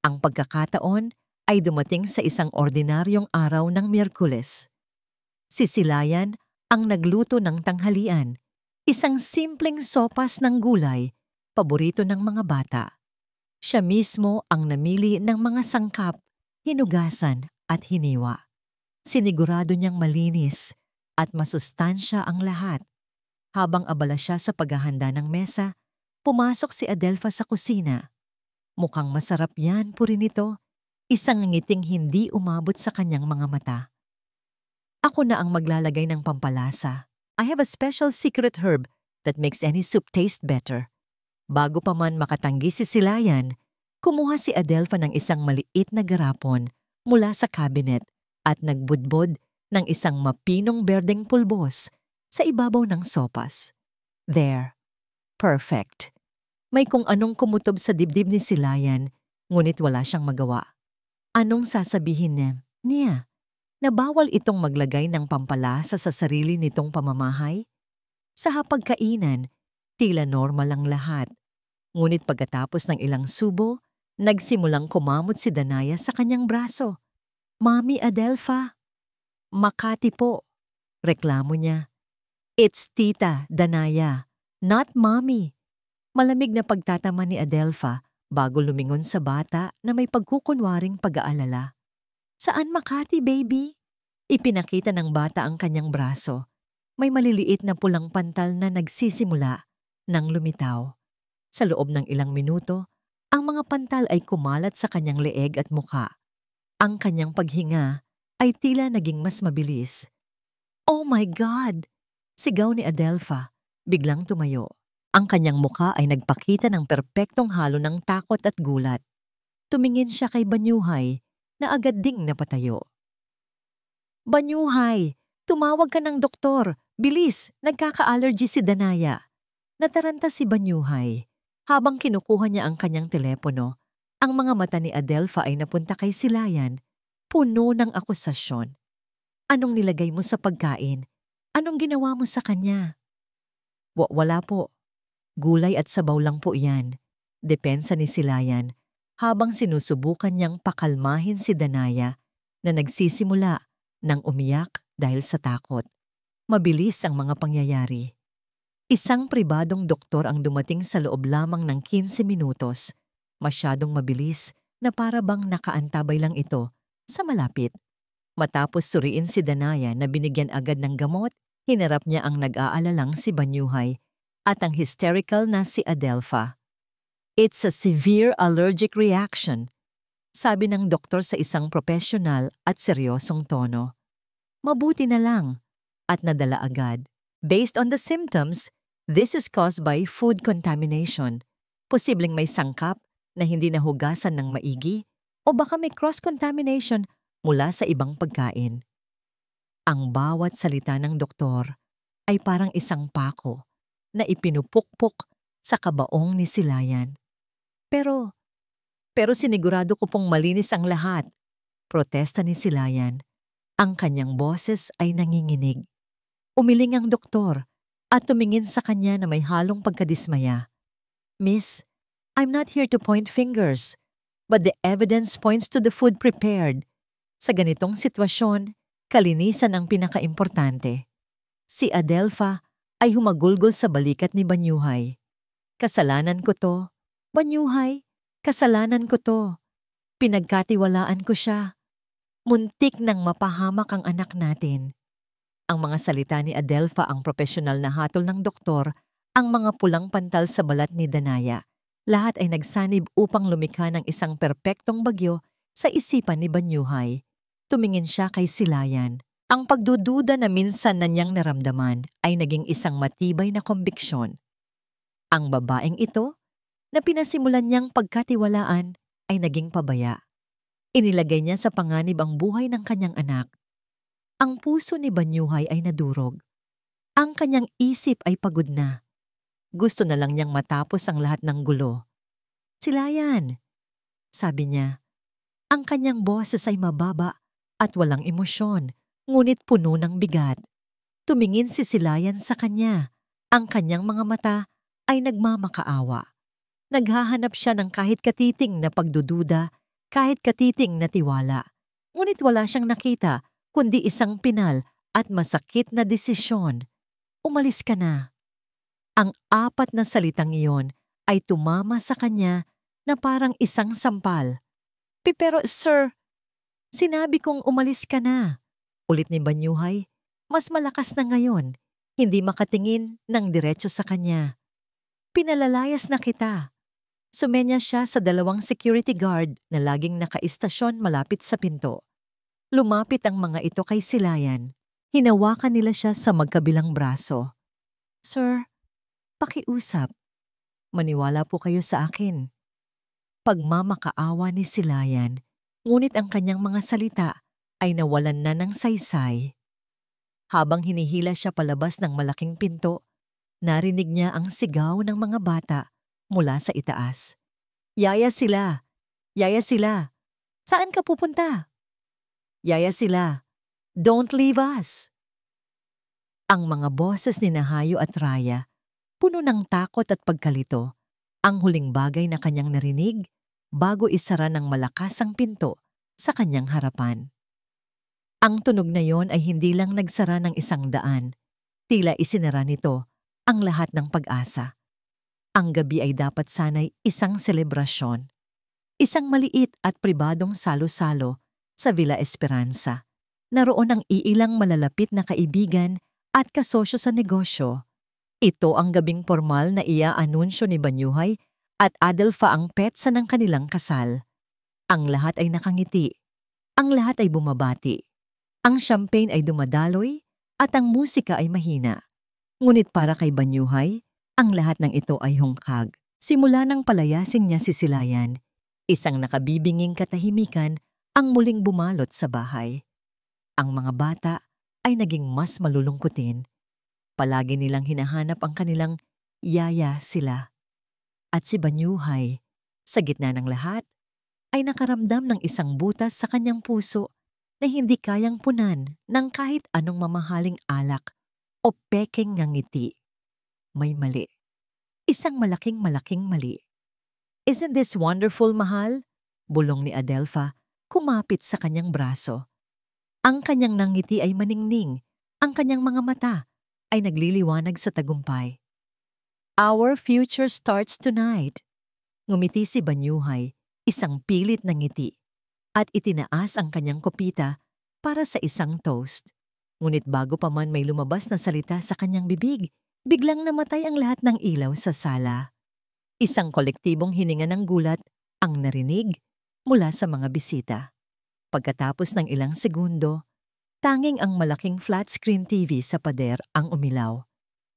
Ang pagkakataon ay dumating sa isang ordinaryong araw ng Miyerkules. Si Silayan ang nagluto ng tanghalian, isang simpleng sopas ng gulay, paborito ng mga bata. Siya mismo ang namili ng mga sangkap, hinugasan at hiniwa. Sinigurado niyang malinis at masustansya ang lahat. Habang abala siya sa paghahanda ng mesa, pumasok si Adelfa sa kusina. Mukhang masarap yan, Purinito. Isang ngiting hindi umabot sa kanyang mga mata. Ako na ang maglalagay ng pampalasa. I have a special secret herb that makes any soup taste better. Bago pa man makatanggi si Silayan, kumuha si Adelfa ng isang maliit na garapon mula sa cabinet at nagbudbod ng isang mapinong berdeng pulbos sa ibabaw ng sopas. There. Perfect. May kung anong kumutob sa dibdib ni Silayan, ngunit wala siyang magawa. Anong sasabihin niya? Na bawal itong maglagay ng pampalasa sa sarili nitong pamamahay? Sa hapagkainan, tila normal ang lahat. Ngunit pagkatapos ng ilang subo, nagsimulang kumamot si Danaya sa kanyang braso. Mami Adelfa. Makati po. Reklamo niya. It's Tita Danaya, not Mommy. Malamig na pagtatama ni Adelfa bago lumingon sa bata na may pagkukunwaring pag-aalala. Saan Makati, baby? Ipinakita ng bata ang kanyang braso. May maliliit na pulang pantal na nagsisimula ng lumitaw. Sa loob ng ilang minuto, ang mga pantal ay kumalat sa kanyang leeg at muka. Ang kanyang paghinga ay tila naging mas mabilis. Oh my God! Sigaw ni Adelfa, biglang tumayo. Ang kanyang muka ay nagpakita ng perpektong halo ng takot at gulat. Tumingin siya kay Banyuhay na agad ding napatayo. Banyuhay, tumawag ka ng doktor. Bilis, nagkaka-allergy si Danaya. Nataranta si Banyuhay. Habang kinukuha niya ang kanyang telepono, ang mga mata ni Adelfa ay napunta kay Silayan, puno ng akusasyon. Anong nilagay mo sa pagkain? Anong ginawa mo sa kanya? Wala po. Gulay at sabaw lang po yan. Depensa ni Silayan habang sinusubukan niyang pakalmahin si Danaya na nagsisimula ng umiyak dahil sa takot. Mabilis ang mga pangyayari. Isang pribadong doktor ang dumating sa loob lamang ng 15 minutos. Masyadong mabilis na para bang nakaantabay lang ito sa malapit. Matapos suriin si Danaya na binigyan agad ng gamot, hinarap niya ang nag-aalalang si Banyuhay at ang hysterical na si Adelfa. It's a severe allergic reaction, sabi ng doktor sa isang profesional at seryosong tono. Mabuti na lang at nadala agad. Based on the symptoms, this is caused by food contamination. Posibleng may sangkap na hindi nahugasan ng maigi o baka may cross-contamination mula sa ibang pagkain. Ang bawat salita ng doktor ay parang isang pako na ipinupukpok sa kabaong ni Silayan. Pero sinigurado ko pong malinis ang lahat. Protesta ni Silayan. Ang kanyang boses ay nanginginig. Umiling ang doktor at tumingin sa kanya na may halong pagkadismaya. Miss, I'm not here to point fingers, but the evidence points to the food prepared. Sa ganitong sitwasyon, kalinisan ang pinakaimportante. Si Adelfa ay humagulgol sa balikat ni Banyuhay. Kasalanan ko to. Banyuhay, kasalanan ko to. Pinagkatiwalaan ko siya. Muntik nang mapahamak ang anak natin. Ang mga salita ni Adelfa ang profesional na hatol ng doktor Ang mga pulang pantal sa balat ni Danaya, lahat ay nagsanib upang lumikha ng isang perpektong bagyo sa isipan ni Banyuhay. Tumingin siya kay Silayan. Ang pagdududa na minsan na niyang naramdaman ay naging isang matibay na kombiksyon. Ang babaeng ito, na pinasimulan niyang pagkatiwalaan, ay naging pabaya. Inilagay niya sa panganib ang buhay ng kanyang anak. Ang puso ni Banyuhay ay nadurog. Ang kanyang isip ay pagod na. Gusto na lang niyang matapos ang lahat ng gulo. "Silayan," sabi niya. Ang kanyang boses ay mababa at walang emosyon, ngunit puno ng bigat. Tumingin si Silayan sa kanya. Ang kanyang mga mata ay nagmamakaawa. Naghahanap siya ng kahit katiting na pagdududa, kahit katiting na tiwala. Ngunit wala siyang nakita, kundi isang pinal at masakit na desisyon. "Umalis ka na." Ang apat na salitang iyon ay tumama sa kanya na parang isang sampal. Pero sir, sinabi kong umalis ka na." Ulit ni Banyuhay, mas malakas na ngayon, hindi makatingin ng diretso sa kanya. "Pinalalayas na kita." Sumenya siya sa 2 security guard na laging nakaistasyon malapit sa pinto. Lumapit ang mga ito kay Silayan. Hinawakan nila siya sa magkabilang braso. "Sir, pakiusap. Maniwala po kayo sa akin." Pagmamakaawa ni Silayan, ngunit ang kanyang mga salita ay nawalan na ng saysay. Habang hinihila siya palabas ng malaking pinto, narinig niya ang sigaw ng mga bata mula sa itaas. "Yaya sila! Yaya sila! Saan ka pupunta? Yaya sila! Don't leave us!" Ang mga boses ni Nahayo at Raya, puno ng takot at pagkalito, ang huling bagay na kanyang narinig bago isara ng malakas ang pinto sa kanyang harapan. Ang tunog na yon ay hindi lang nagsara ng 100, tila isinara nito ang lahat ng pag-asa. Ang gabi ay dapat sana'y isang selebrasyon, isang maliit at pribadong salo-salo sa Villa Esperanza. Naroon ang iilang malalapit na kaibigan at kasosyo sa negosyo. Ito ang gabing formal na ia-anunsyo ni Banyuhay at Adelfa ang petsa ng kanilang kasal. Ang lahat ay nakangiti. Ang lahat ay bumabati. Ang champagne ay dumadaloy at ang musika ay mahina. Ngunit para kay Banyuhay, ang lahat ng ito ay hungkag. Simula nang palayasin niya si Silayan, isang nakabibinging katahimikan ang muling bumalot sa bahay. Ang mga bata ay naging mas malulungkutin. Palagi nilang hinahanap ang kanilang yaya sila. At si Banyuhay, sa gitna ng lahat, ay nakaramdam ng isang butas sa kanyang puso na hindi kayang punan ng kahit anong mamahaling alak o pekeng ngangiti. May mali. Isang malaking mali. "Isn't this wonderful, mahal?" Bulong ni Adelfa, kumapit sa kanyang braso. Ang kanyang nangiti ay maningning, ang kanyang mga mata ay nagliliwanag sa tagumpay. "Our future starts tonight." Ngumiti si Banyuhay, isang pilit na ngiti, at itinaas ang kanyang kopita para sa isang toast. Ngunit bago pa man may lumabas na salita sa kanyang bibig, biglang namatay ang lahat ng ilaw sa sala. Isang kolektibong hininga ng gulat ang narinig mula sa mga bisita. Pagkatapos ng ilang segundo, tanging ang malaking flat-screen TV sa pader ang umilaw.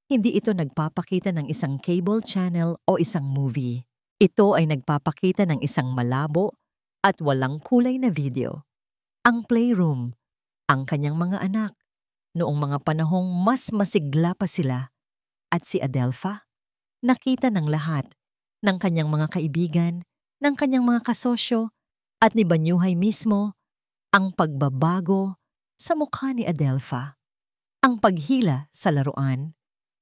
Hindi ito nagpapakita ng isang cable channel o isang movie. Ito ay nagpapakita ng isang malabo at walang kulay na video. Ang playroom, ang kanyang mga anak, noong mga panahong mas masigla pa sila. At si Adelfa, nakita ng lahat, ng kanyang mga kaibigan, ng kanyang mga kasosyo, at ni Banyuhay mismo, ang pagbabago sa mukha ni Adelfa. Ang paghila sa laruan,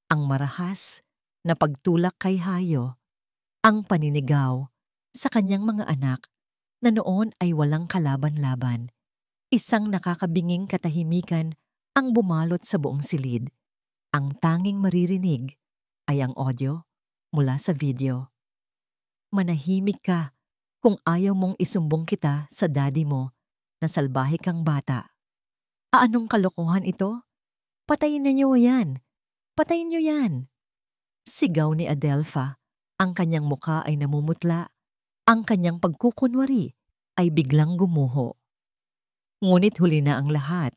ang marahas na pagtulak kay Hayo, ang paninigaw sa kanyang mga anak na noon ay walang kalaban-laban. Isang nakakabinging katahimikan ang bumalot sa buong silid. Ang tanging maririnig ay ang audio mula sa video. "Manahimik ka kung ayaw mong isumbong kita sa daddy mo na salbahe kang bata." "Anong kalokohan ito? Patayin niyo yan! Patayin niyo yan!" Sigaw ni Adelpha. Ang kanyang muka ay namumutla. Ang kanyang pagkukunwari ay biglang gumuho. Ngunit huli na ang lahat.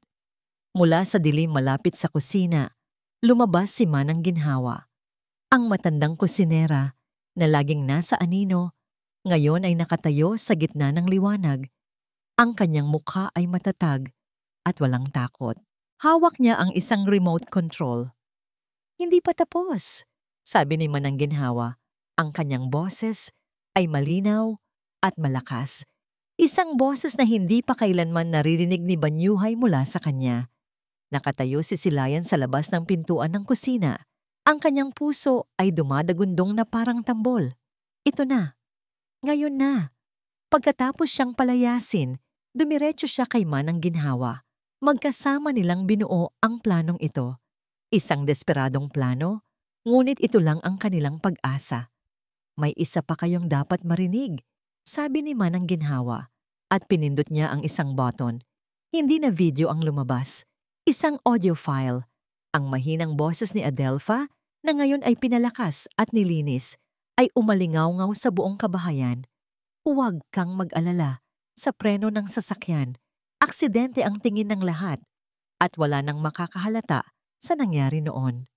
Mula sa dilim malapit sa kusina, lumabas si Manang Ginhawa. Ang matandang kusinera na laging nasa anino, ngayon ay nakatayo sa gitna ng liwanag. Ang kanyang mukha ay matatag at walang takot. Hawak niya ang isang remote control. Hindi pa tapos, sabi ni Manang Ginhawa. Ang kanyang boses ay malinaw at malakas. Isang boses na hindi pa kailanman naririnig ni Banyuhay mula sa kanya. Nakatayo si Silayan sa labas ng pintuan ng kusina. Ang kanyang puso ay dumadagundong na parang tambol. Ito na. Ngayon na. Pagkatapos siyang palayasin, dumiretso siya kay Manang Ginhawa. Magkasama nilang binuo ang planong ito. Isang desperadong plano, ngunit ito lang ang kanilang pag-asa. May isa pa kayong dapat marinig, sabi ni Manang Ginhawa, at pinindot niya ang isang button. Hindi na video ang lumabas. Isang audio file, ang mahinang boses ni Adelpha na ngayon ay pinalakas at nilinis, ay umalingaw-ngaw sa buong kabahayan. Huwag kang mag-alala, sa preno ng sasakyan, aksidente ang tingin ng lahat at wala nang makakahalata sa nangyari noon.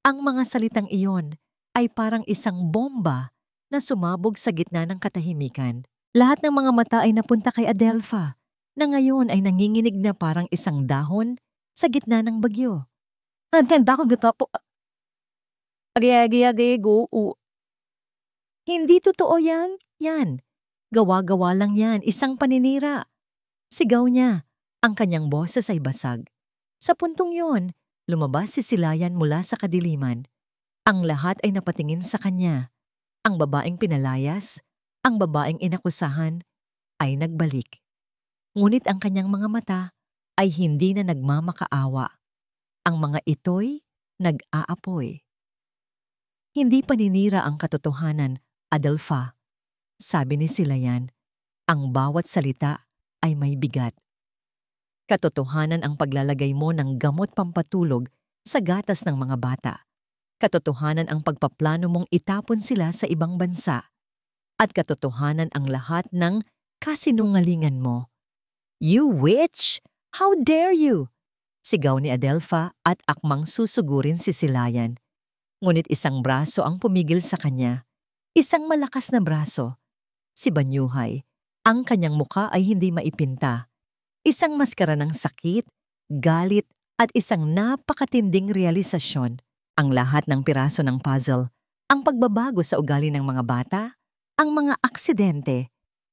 Ang mga salitang iyon ay parang isang bomba na sumabog sa gitna ng katahimikan. Lahat ng mga mata ay napunta kay Adelpha, na ngayon ay nanginginig na parang isang dahon sa gitna ng bagyo. Tanda ko gata po. Hindi totoo yan. Yan. Gawa-gawa lang yan. Isang paninira. Sigaw niya. Ang kanyang boses ay basag. Sa puntong yon, lumabas si Silayan mula sa kadiliman. Ang lahat ay napatingin sa kanya. Ang babaeng pinalayas, ang babaeng inakusahan, ay nagbalik. Ngunit ang kanyang mga mata ay hindi na nagmamakaawa. Ang mga ito'y nag-aapoy. Hindi paninira ang katotohanan, Adelpha. Sabi ni Silayan, ang bawat salita ay may bigat. Katotohanan ang paglalagay mo ng gamot pampatulog sa gatas ng mga bata. Katotohanan ang pagpaplano mong itapon sila sa ibang bansa. At katotohanan ang lahat ng kasinungalingan mo. You witch! How dare you! Sigaw ni Adelpha at akmang susugurin si Silayan. Ngunit isang braso ang pumigil sa kanya. Isang malakas na braso. Si Banyuhay. Ang kanyang muka ay hindi maipinta. Isang maskara ng sakit, galit at isang napakatinding realisasyon. Ang lahat ng piraso ng puzzle, ang pagbabago sa ugali ng mga bata, ang mga aksidente,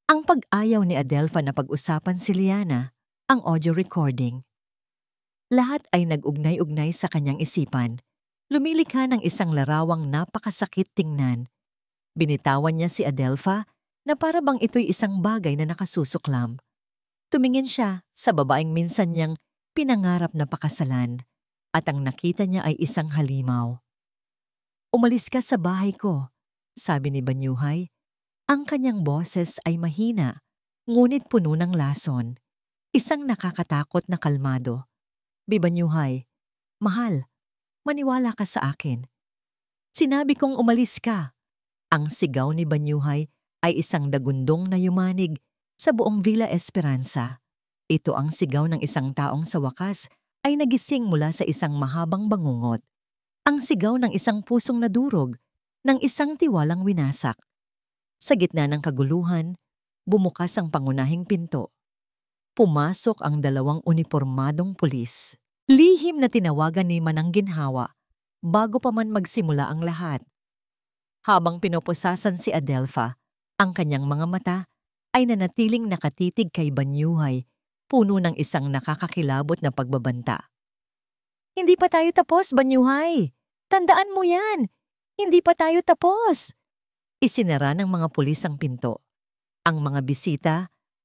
ang pag-ayaw ni Adelpha na pag-usapan si Liana, ang audio recording. Lahat ay nag-ugnay-ugnay sa kanyang isipan. Lumilikha ng isang larawang napakasakit tingnan. Binitawan niya si Adelpha na para bang ito'y isang bagay na nakasusuklam. Tumingin siya sa babaeng minsan niyang pinangarap na pakasalan at ang nakita niya ay isang halimaw. Umalis ka sa bahay ko, sabi ni Banyuhay. Ang kanyang boses ay mahina, ngunit puno ng lason. Isang nakakatakot na kalmado. Banyuhay, mahal, maniwala ka sa akin. Sinabi kong umalis ka. Ang sigaw ni Banyuhay ay isang dagundong na yumanig sa buong Villa Esperanza. Ito ang sigaw ng isang taong sa wakas ay nagising mula sa isang mahabang bangungot. Ang sigaw ng isang pusong nadurog, ng isang tiwalang winasak. Sa gitna ng kaguluhan, bumukas ang pangunahing pinto. Pumasok ang dalawang unipormadong pulis. Lihim na tinawagan ni Manang Ginhawa bago pa man magsimula ang lahat. Habang pinoposasan si Adelpha, ang kanyang mga mata ay nanatiling nakatitig kay Banyuhay, puno ng isang nakakakilabot na pagbabanta. Hindi pa tayo tapos, Banyuhay! Tandaan mo yan! Hindi pa tayo tapos! Isinara ng mga pulis ang pinto. Ang mga bisita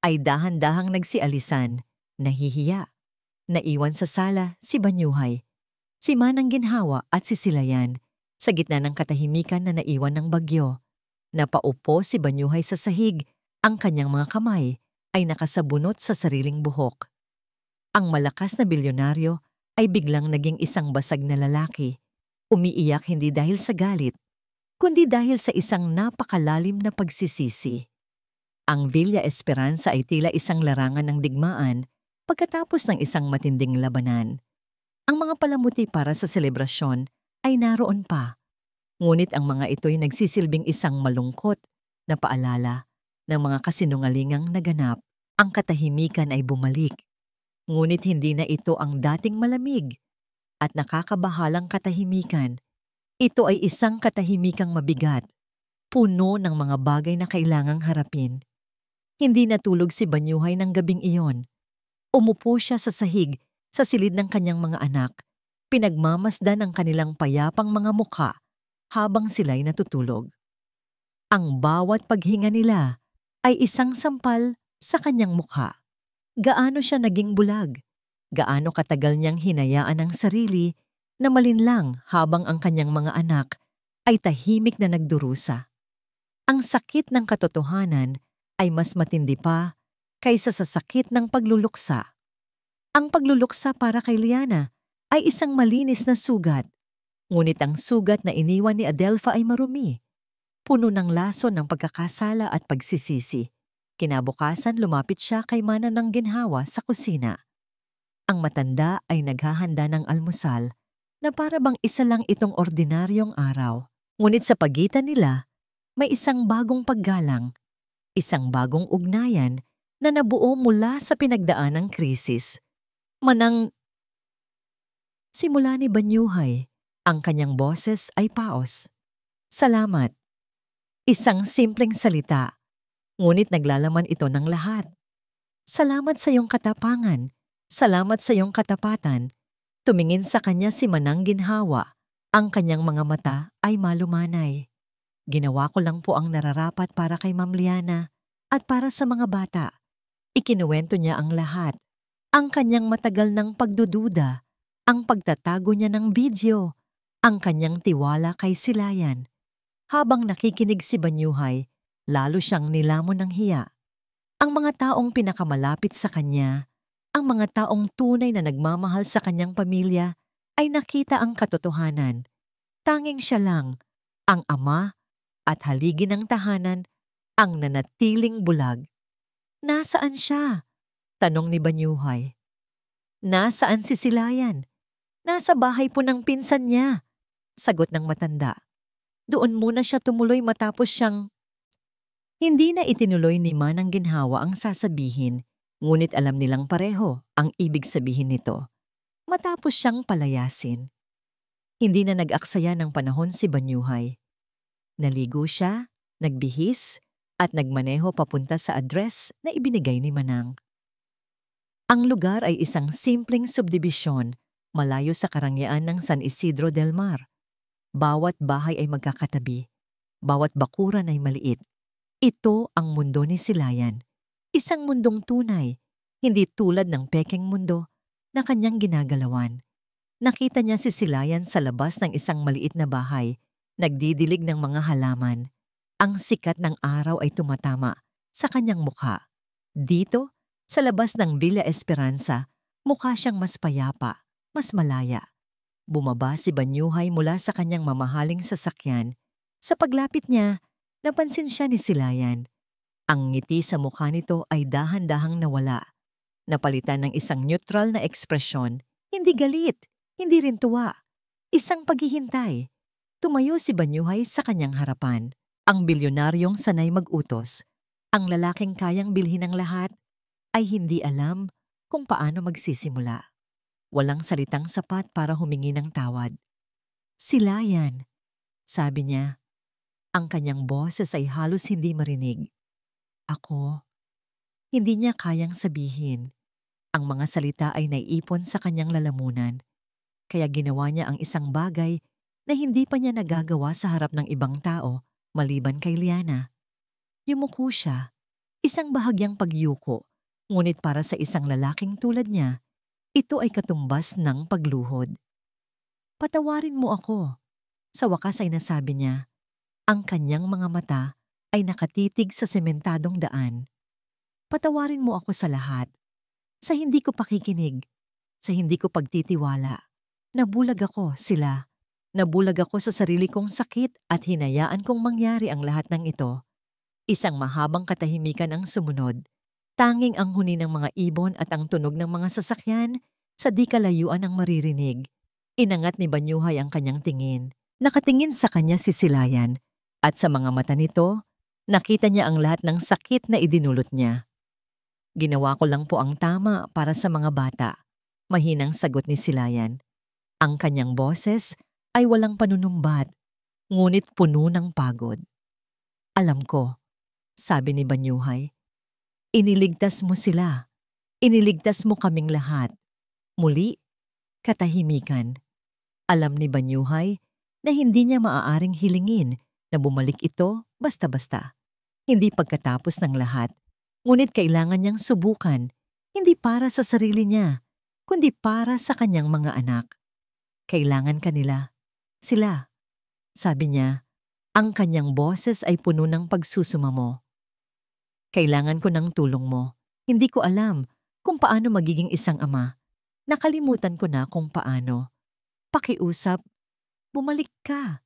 ay dahan-dahang nagsialisan, nahihiya. Naiwan sa sala si Banyuhay, si Manang Ginhawa at si Silayan sa gitna ng katahimikan na naiwan ng bagyo. Napaupo si Banyuhay sa sahig, ang kanyang mga kamay ay nakasabunot sa sariling buhok. Ang malakas na bilyonaryo ay biglang naging isang basag na lalaki. Umiiyak hindi dahil sa galit, kundi dahil sa isang napakalalim na pagsisisi. Ang Villa Esperanza ay tila isang larangan ng digmaan pagkatapos ng isang matinding labanan. Ang mga palamuti para sa selebrasyon ay naroon pa, ngunit ang mga ito'y nagsisilbing isang malungkot na paalala ng mga kasinungalingang naganap. Ang katahimikan ay bumalik, ngunit hindi na ito ang dating malamig at nakakabahalang katahimikan. Ito ay isang katahimikang mabigat, puno ng mga bagay na kailangang harapin. Hindi natulog si Banyuhay ng gabing iyon. Umupo siya sa sahig sa silid ng kanyang mga anak, pinagmamasdan ang kanilang payapang mga mukha habang sila'y natutulog. Ang bawat paghinga nila ay isang sampal sa kanyang mukha. Gaano siya naging bulag? Gaano katagal niyang hinayaan ang sarili na malinlang habang ang kanyang mga anak ay tahimik na nagdurusa. Ang sakit ng katotohanan ay mas matindi pa kaysa sa sakit ng pagluluksa. Ang pagluluksa para kay Liana ay isang malinis na sugat, ngunit ang sugat na iniwan ni Adelfa ay marumi, puno ng laso ng pagkakasala at pagsisisi. Kinabukasan lumapit siya kay Mana ng ginhawa sa kusina. Ang matanda ay naghahanda ng almusal na para bang isa lang itong ordinaryong araw. Ngunit sa pagitan nila, may isang bagong paggalang, isang bagong ugnayan na nabuo mula sa pinagdaanang krisis. Simula ni Banyuhay, ang kanyang boses ay paos. Salamat. Isang simpleng salita, ngunit naglalaman ito ng lahat. Salamat sa iyong katapangan. Salamat sa iyong katapatan. Tumingin sa kanya si Manang ginhawa. Ang kanyang mga mata ay malumanay. Ginawa ko lang po ang nararapat para kay Ma'am Liana at para sa mga bata. Ikinuwento niya ang lahat. Ang kanyang matagal ng pagdududa, ang pagtatago niya ng video, ang kanyang tiwala kay Silayan. Habang nakikinig si Banyuhay, lalo siyang nilamon ng hiya. Ang mga taong pinakamalapit sa kanya, ang mga taong tunay na nagmamahal sa kanyang pamilya, ay nakita ang katotohanan. Tanging siya lang, ang ama at haligi ng tahanan, ang nanatiling bulag. Nasaan siya? Tanong ni Banyuhay. Nasaan si Silayan? Nasa bahay po ng pinsan niya. Sagot ng matanda. Doon muna siya tumuloy matapos siyang... Hindi na itinuloy ni Manang ginhawa ang sasabihin, ngunit alam nilang pareho ang ibig sabihin nito. Matapos siyang palayasin. Hindi na nag-aksaya ng panahon si Banyuhay. Naligo siya, nagbihis, at nagmaneho papunta sa address na ibinigay ni Manang. Ang lugar ay isang simpleng subdibisyon malayo sa karangyaan ng San Isidro del Mar. Bawat bahay ay magkakatabi. Bawat bakuran ay maliit. Ito ang mundo ni Silayan. Isang mundong tunay, hindi tulad ng pekeng mundo na kanyang ginagalawan. Nakita niya si Silayan sa labas ng isang maliit na bahay, nagdidilig ng mga halaman. Ang sikat ng araw ay tumatama sa kanyang mukha. Dito, sa labas ng Villa Esperanza, mukha siyang mas payapa, mas malaya. Bumaba si Banyuhay mula sa kanyang mamahaling sasakyan. Sa paglapit niya, napansin siya ni Silayan. Ang ngiti sa mukha nito ay dahan-dahang nawala. Napalitan ng isang neutral na ekspresyon, hindi galit, hindi rin tuwa. Isang paghihintay. Tumayo si Banyuhay sa kanyang harapan. Ang bilyonaryong sanay mag-utos. Ang lalaking kayang bilhin ng lahat ay hindi alam kung paano magsisimula. Walang salitang sapat para humingi ng tawad. Silayan, sabi niya. Ang kanyang boses ay halos hindi marinig. Ako. Hindi niya kayang sabihin. Ang mga salita ay naiipon sa kanyang lalamunan. Kaya ginawa niya ang isang bagay na hindi pa niya nagagawa sa harap ng ibang tao maliban kay Liana. Yumuko siya. Isang bahagyang pagyuko. Ngunit para sa isang lalaking tulad niya, ito ay katumbas ng pagluhod. Patawarin mo ako. Sa wakas ay nasabi niya. Ang kanyang mga mata ay nakatitig sa sementadong daan. Patawarin mo ako sa lahat. Sa hindi ko pakikinig. Sa hindi ko pagtitiwala. Nabulag ako, sila. Nabulag ako sa sarili kong sakit at hinayaan kong mangyari ang lahat ng ito. Isang mahabang katahimikan ang sumunod. Tanging ang huni ng mga ibon at ang tunog ng mga sasakyan sa di kalayuan ang maririnig. Inangat ni Banyuhay ang kanyang tingin. Nakatingin sa kanya si Silayan at sa mga mata nito, nakita niya ang lahat ng sakit na idinulot niya. Ginawa ko lang po ang tama para sa mga bata. Mahinang sagot ni Silayan. Ang kanyang boses ay walang panunumbat, ngunit puno ng pagod. Alam ko, sabi ni Banyuhay, iniligtas mo sila. Iniligtas mo kaming lahat. Muli, katahimikan. Alam ni Banyuhay na hindi niya maaaring hilingin na bumalik ito basta-basta. Hindi pagkatapos ng lahat, ngunit kailangan niyang subukan, hindi para sa sarili niya, kundi para sa kanyang mga anak. Kailangan kanila. Sila. Sabi niya, ang kanyang boses ay puno ng pagsusumamo. Kailangan ko ng tulong mo. Hindi ko alam kung paano magiging isang ama. Nakalimutan ko na kung paano. Pakiusap, bumalik ka.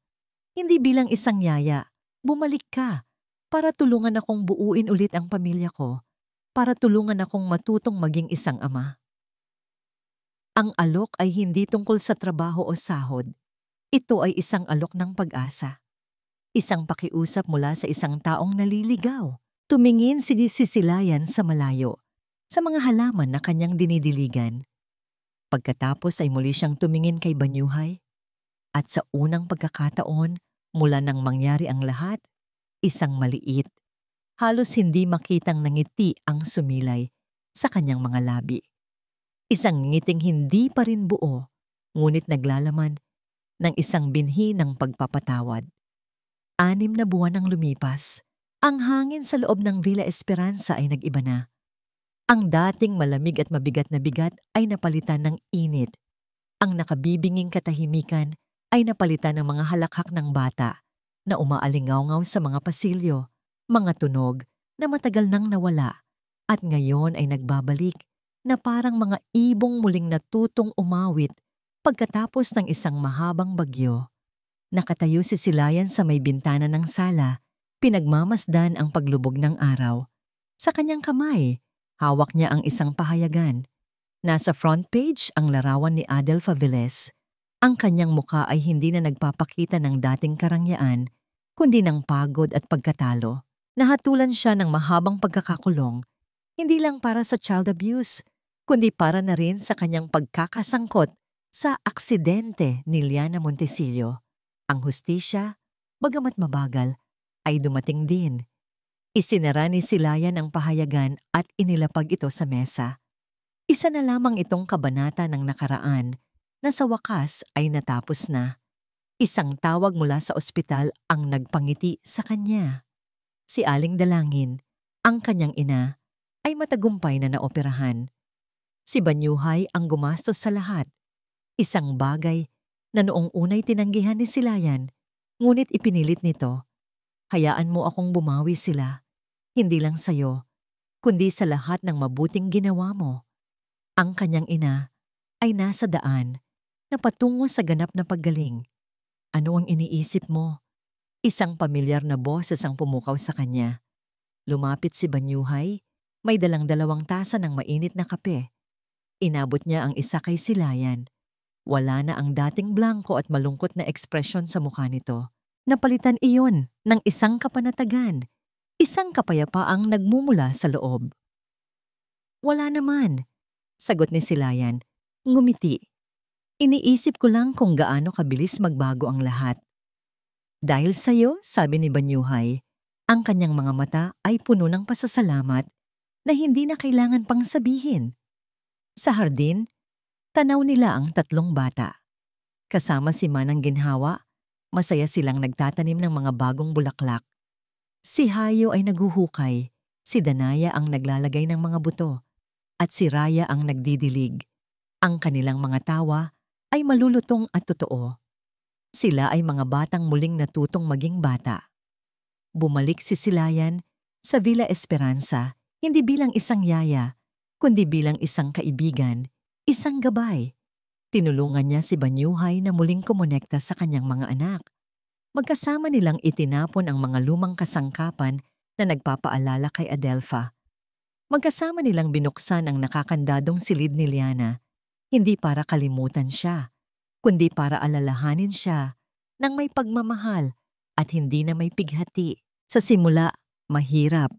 Hindi bilang isang yaya, bumalik ka para tulungan akong buuin ulit ang pamilya ko, para tulungan akong matutong maging isang ama. Ang alok ay hindi tungkol sa trabaho o sahod. Ito ay isang alok ng pag-asa. Isang pakiusap mula sa isang taong naliligaw. Tumingin si Silayan sa malayo, sa mga halaman na kanyang dinidiligan. Pagkatapos ay muli siyang tumingin kay Banyuhay. At sa unang pagkakataon, mula nang mangyari ang lahat, isang maliit, halos hindi makitang nangiti ang sumilay sa kanyang mga labi. Isang ngiting hindi pa rin buo, ngunit naglalaman ng isang binhi ng pagpapatawad. 6 na buwan ang lumipas. Ang hangin sa loob ng Villa Esperanza ay nag-iba na. Ang dating malamig at mabigat na bigat ay napalitan ng init. Ang nakabibinging katahimikan ay napalitan ng mga halakhak ng bata na umaalingaw-ngaw sa mga pasilyo, mga tunog na matagal nang nawala at ngayon ay nagbabalik na parang mga ibong muling natutong umawit pagkatapos ng isang mahabang bagyo. Nakatayo si Silayan sa may bintana ng sala, pinagmamasdan ang paglubog ng araw. Sa kanyang kamay, hawak niya ang isang pahayagan. Nasa front page ang larawan ni Adelfa Velez. Ang kanyang muka ay hindi na nagpapakita ng dating karangyaan, kundi ng pagod at pagkatalo. Nahatulan siya ng mahabang pagkakakulong, hindi lang para sa child abuse, kundi para na rin sa kanyang pagkakasangkot sa aksidente ni Liana Montesillo. Ang hustisya, bagamat mabagal, ay dumating din. Isinara ni Silayan ang pahayagan at inilapag ito sa mesa. Isa na lamang itong kabanata ng nakaraan na sa wakas ay natapos na. Isang tawag mula sa ospital ang nagpangiti sa kanya. Si Aling Dalangin, ang kanyang ina, ay matagumpay na naoperahan. Si Banyuhay ang gumastos sa lahat. Isang bagay na noong unay tinanggihan ni Silayan, ngunit ipinilit nito. Hayaan mo akong bumawi sila, hindi lang sa'yo, kundi sa lahat ng mabuting ginawa mo. Ang kanyang ina ay nasa daan na patungo sa ganap na paggaling. Ano ang iniisip mo? Isang pamilyar na boses ang pumukaw sa kanya. Lumapit si Banyuhay, may dalang 2 tasa ng mainit na kape. Inabot niya ang isa kay Silayan. Wala na ang dating blanko at malungkot na ekspresyon sa mukha nito. Napalitan iyon ng isang kapanatagan, isang kapayapaang nagmumula sa loob. Wala naman, sagot ni Silayan, ngumiti. Iniisip ko lang kung gaano kabilis magbago ang lahat. Dahil sa'yo, sabi ni Banyuhay, ang kanyang mga mata ay puno ng pasasalamat na hindi na kailangan pang sabihin. Sa hardin, tanaw nila ang 3 bata. Kasama si Manang Ginhawa, masaya silang nagtatanim ng mga bagong bulaklak. Si Hayo ay naguhukay, si Danaya ang naglalagay ng mga buto, at si Raya ang nagdidilig. Ang kanilang mga tawa ay malulutong at totoo. Sila ay mga batang muling natutong maging bata. Bumalik si Silayan sa Villa Esperanza, hindi bilang isang yaya, kundi bilang isang kaibigan, isang gabay. Tinulungan niya si Banyuhay na muling kumonekta sa kanyang mga anak. Magkasama nilang itinapon ang mga lumang kasangkapan na nagpapaalala kay Adelpha. Magkasama nilang binuksan ang nakakandadong silid ni Liana, hindi para kalimutan siya, kundi para alalahanin siya ng may pagmamahal at hindi na may pighati. Sa simula, mahirap.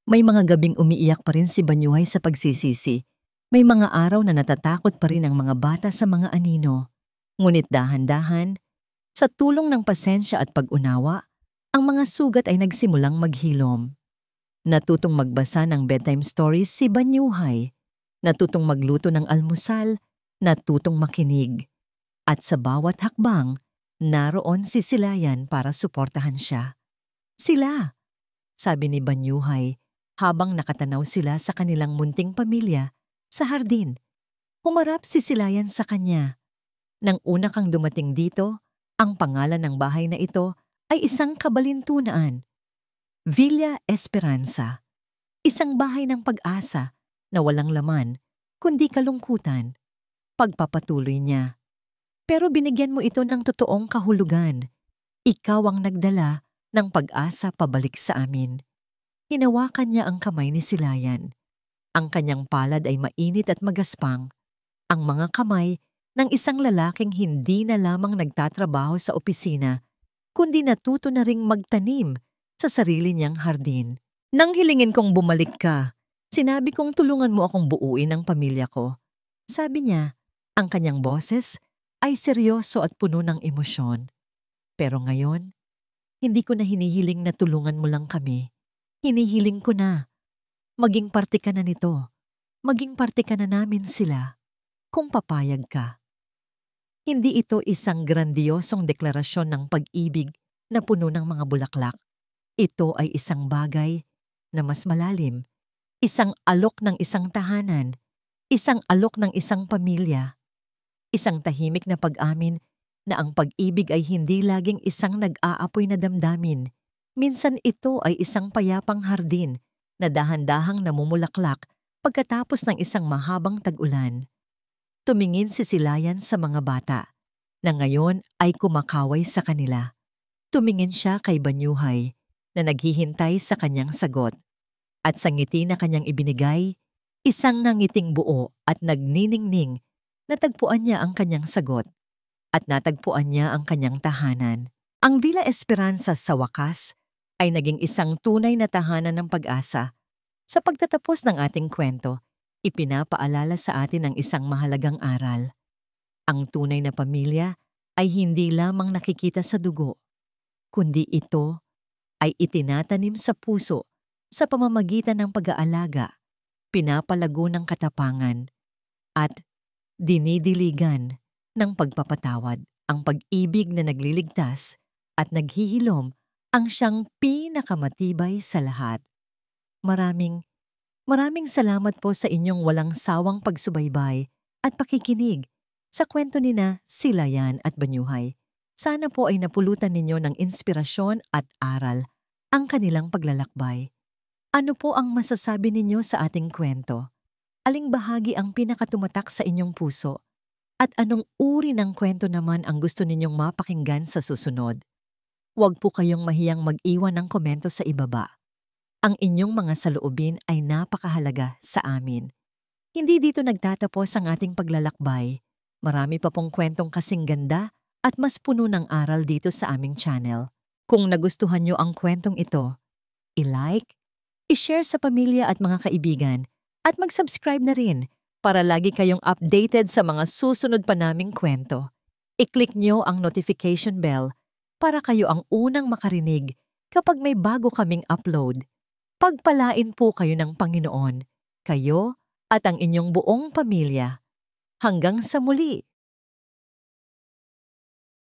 May mga gabing umiiyak pa rin si Banyuhay sa pagsisisi. May mga araw na natatakot pa rin ang mga bata sa mga anino. Ngunit dahan-dahan, sa tulong ng pasensya at pag-unawa, ang mga sugat ay nagsimulang maghilom. Natutong magbasa ng bedtime stories si Banyuhay. Natutong magluto ng almusal, natutong makinig. At sa bawat hakbang, naroon si Silayan para suportahan siya. Sila, sabi ni Banyuhay habang nakatanaw sila sa kanilang munting pamilya sa hardin. Humarap si Silayan sa kanya. Nang una kang dumating dito, ang pangalan ng bahay na ito ay isang kabalintunaan. Villa Esperanza. Isang bahay ng pag-asa na walang laman, kundi kalungkutan. Pagpapatuloy niya. Pero binigyan mo ito ng totoong kahulugan. Ikaw ang nagdala ng pag-asa pabalik sa amin. Hinawakan niya ang kamay ni Silayan. Ang kanyang palad ay mainit at magaspang. Ang mga kamay ng isang lalaking hindi na lamang nagtatrabaho sa opisina, kundi natuto na ring magtanim sa sarili niyang hardin. Nang hilingin kong bumalik ka, sinabi kong tulungan mo akong buuin ang pamilya ko. Sabi niya, ang kanyang boses ay seryoso at puno ng emosyon. Pero ngayon, hindi ko na hinihiling na tulungan mo lang kami. Hinihiling ko na. Maging parte ka na nito. Maging parte ka na namin sila. Kung papayag ka. Hindi ito isang grandiyosong deklarasyon ng pag-ibig na puno ng mga bulaklak. Ito ay isang bagay na mas malalim. Isang alok ng isang tahanan. Isang alok ng isang pamilya. Isang tahimik na pag-amin na ang pag-ibig ay hindi laging isang nag-aapoy na damdamin. Minsan ito ay isang payapang hardin na dahan-dahang namumulaklak pagkatapos ng isang mahabang tag-ulan. Tumingin si Silayan sa mga bata na ngayon ay kumakaway sa kanila. Tumingin siya kay Banyuhay na naghihintay sa kanyang sagot. At sa ngiti na kanyang ibinigay, isang nangiting buo at nagniningning. Natagpuan niya ang kanyang sagot at natagpuan niya ang kanyang tahanan. Ang Villa Esperanza sa wakas ay naging isang tunay na tahanan ng pag-asa. Sa pagtatapos ng ating kwento, ipinapaalala sa atin ang isang mahalagang aral. Ang tunay na pamilya ay hindi lamang nakikita sa dugo, kundi ito ay itinatanim sa puso sa pamamagitan ng pag-aalaga, pinapalago ng katapangan, at dinidiligan ng pagpapatawad. Ang pag-ibig na nagliligtas at naghihilom ang siyang pinakamatibay sa lahat. Maraming salamat po sa inyong walang sawang pagsubaybay at pakikinig sa kwento nina Silayan at Banyuhay. Sana po ay napulutan ninyo ng inspirasyon at aral ang kanilang paglalakbay. Ano po ang masasabi ninyo sa ating kwento? Aling bahagi ang pinakatumatak sa inyong puso? At anong uri ng kwento naman ang gusto ninyong mapakinggan sa susunod? Huwag po kayong mahiyang mag-iwan ng komento sa ibaba. Ang inyong mga saloobin ay napakahalaga sa amin. Hindi dito nagtatapos ang ating paglalakbay. Marami pa pong kwentong kasing ganda at mas puno ng aral dito sa aming channel. Kung nagustuhan nyo ang kwentong ito, i-like, i-share sa pamilya at mga kaibigan, at mag-subscribe na rin para lagi kayong updated sa mga susunod pa naming kwento. I-click nyo ang notification bell para kayo ang unang makarinig kapag may bago kaming upload. Pagpalain po kayo ng Panginoon, kayo at ang inyong buong pamilya. Hanggang sa muli!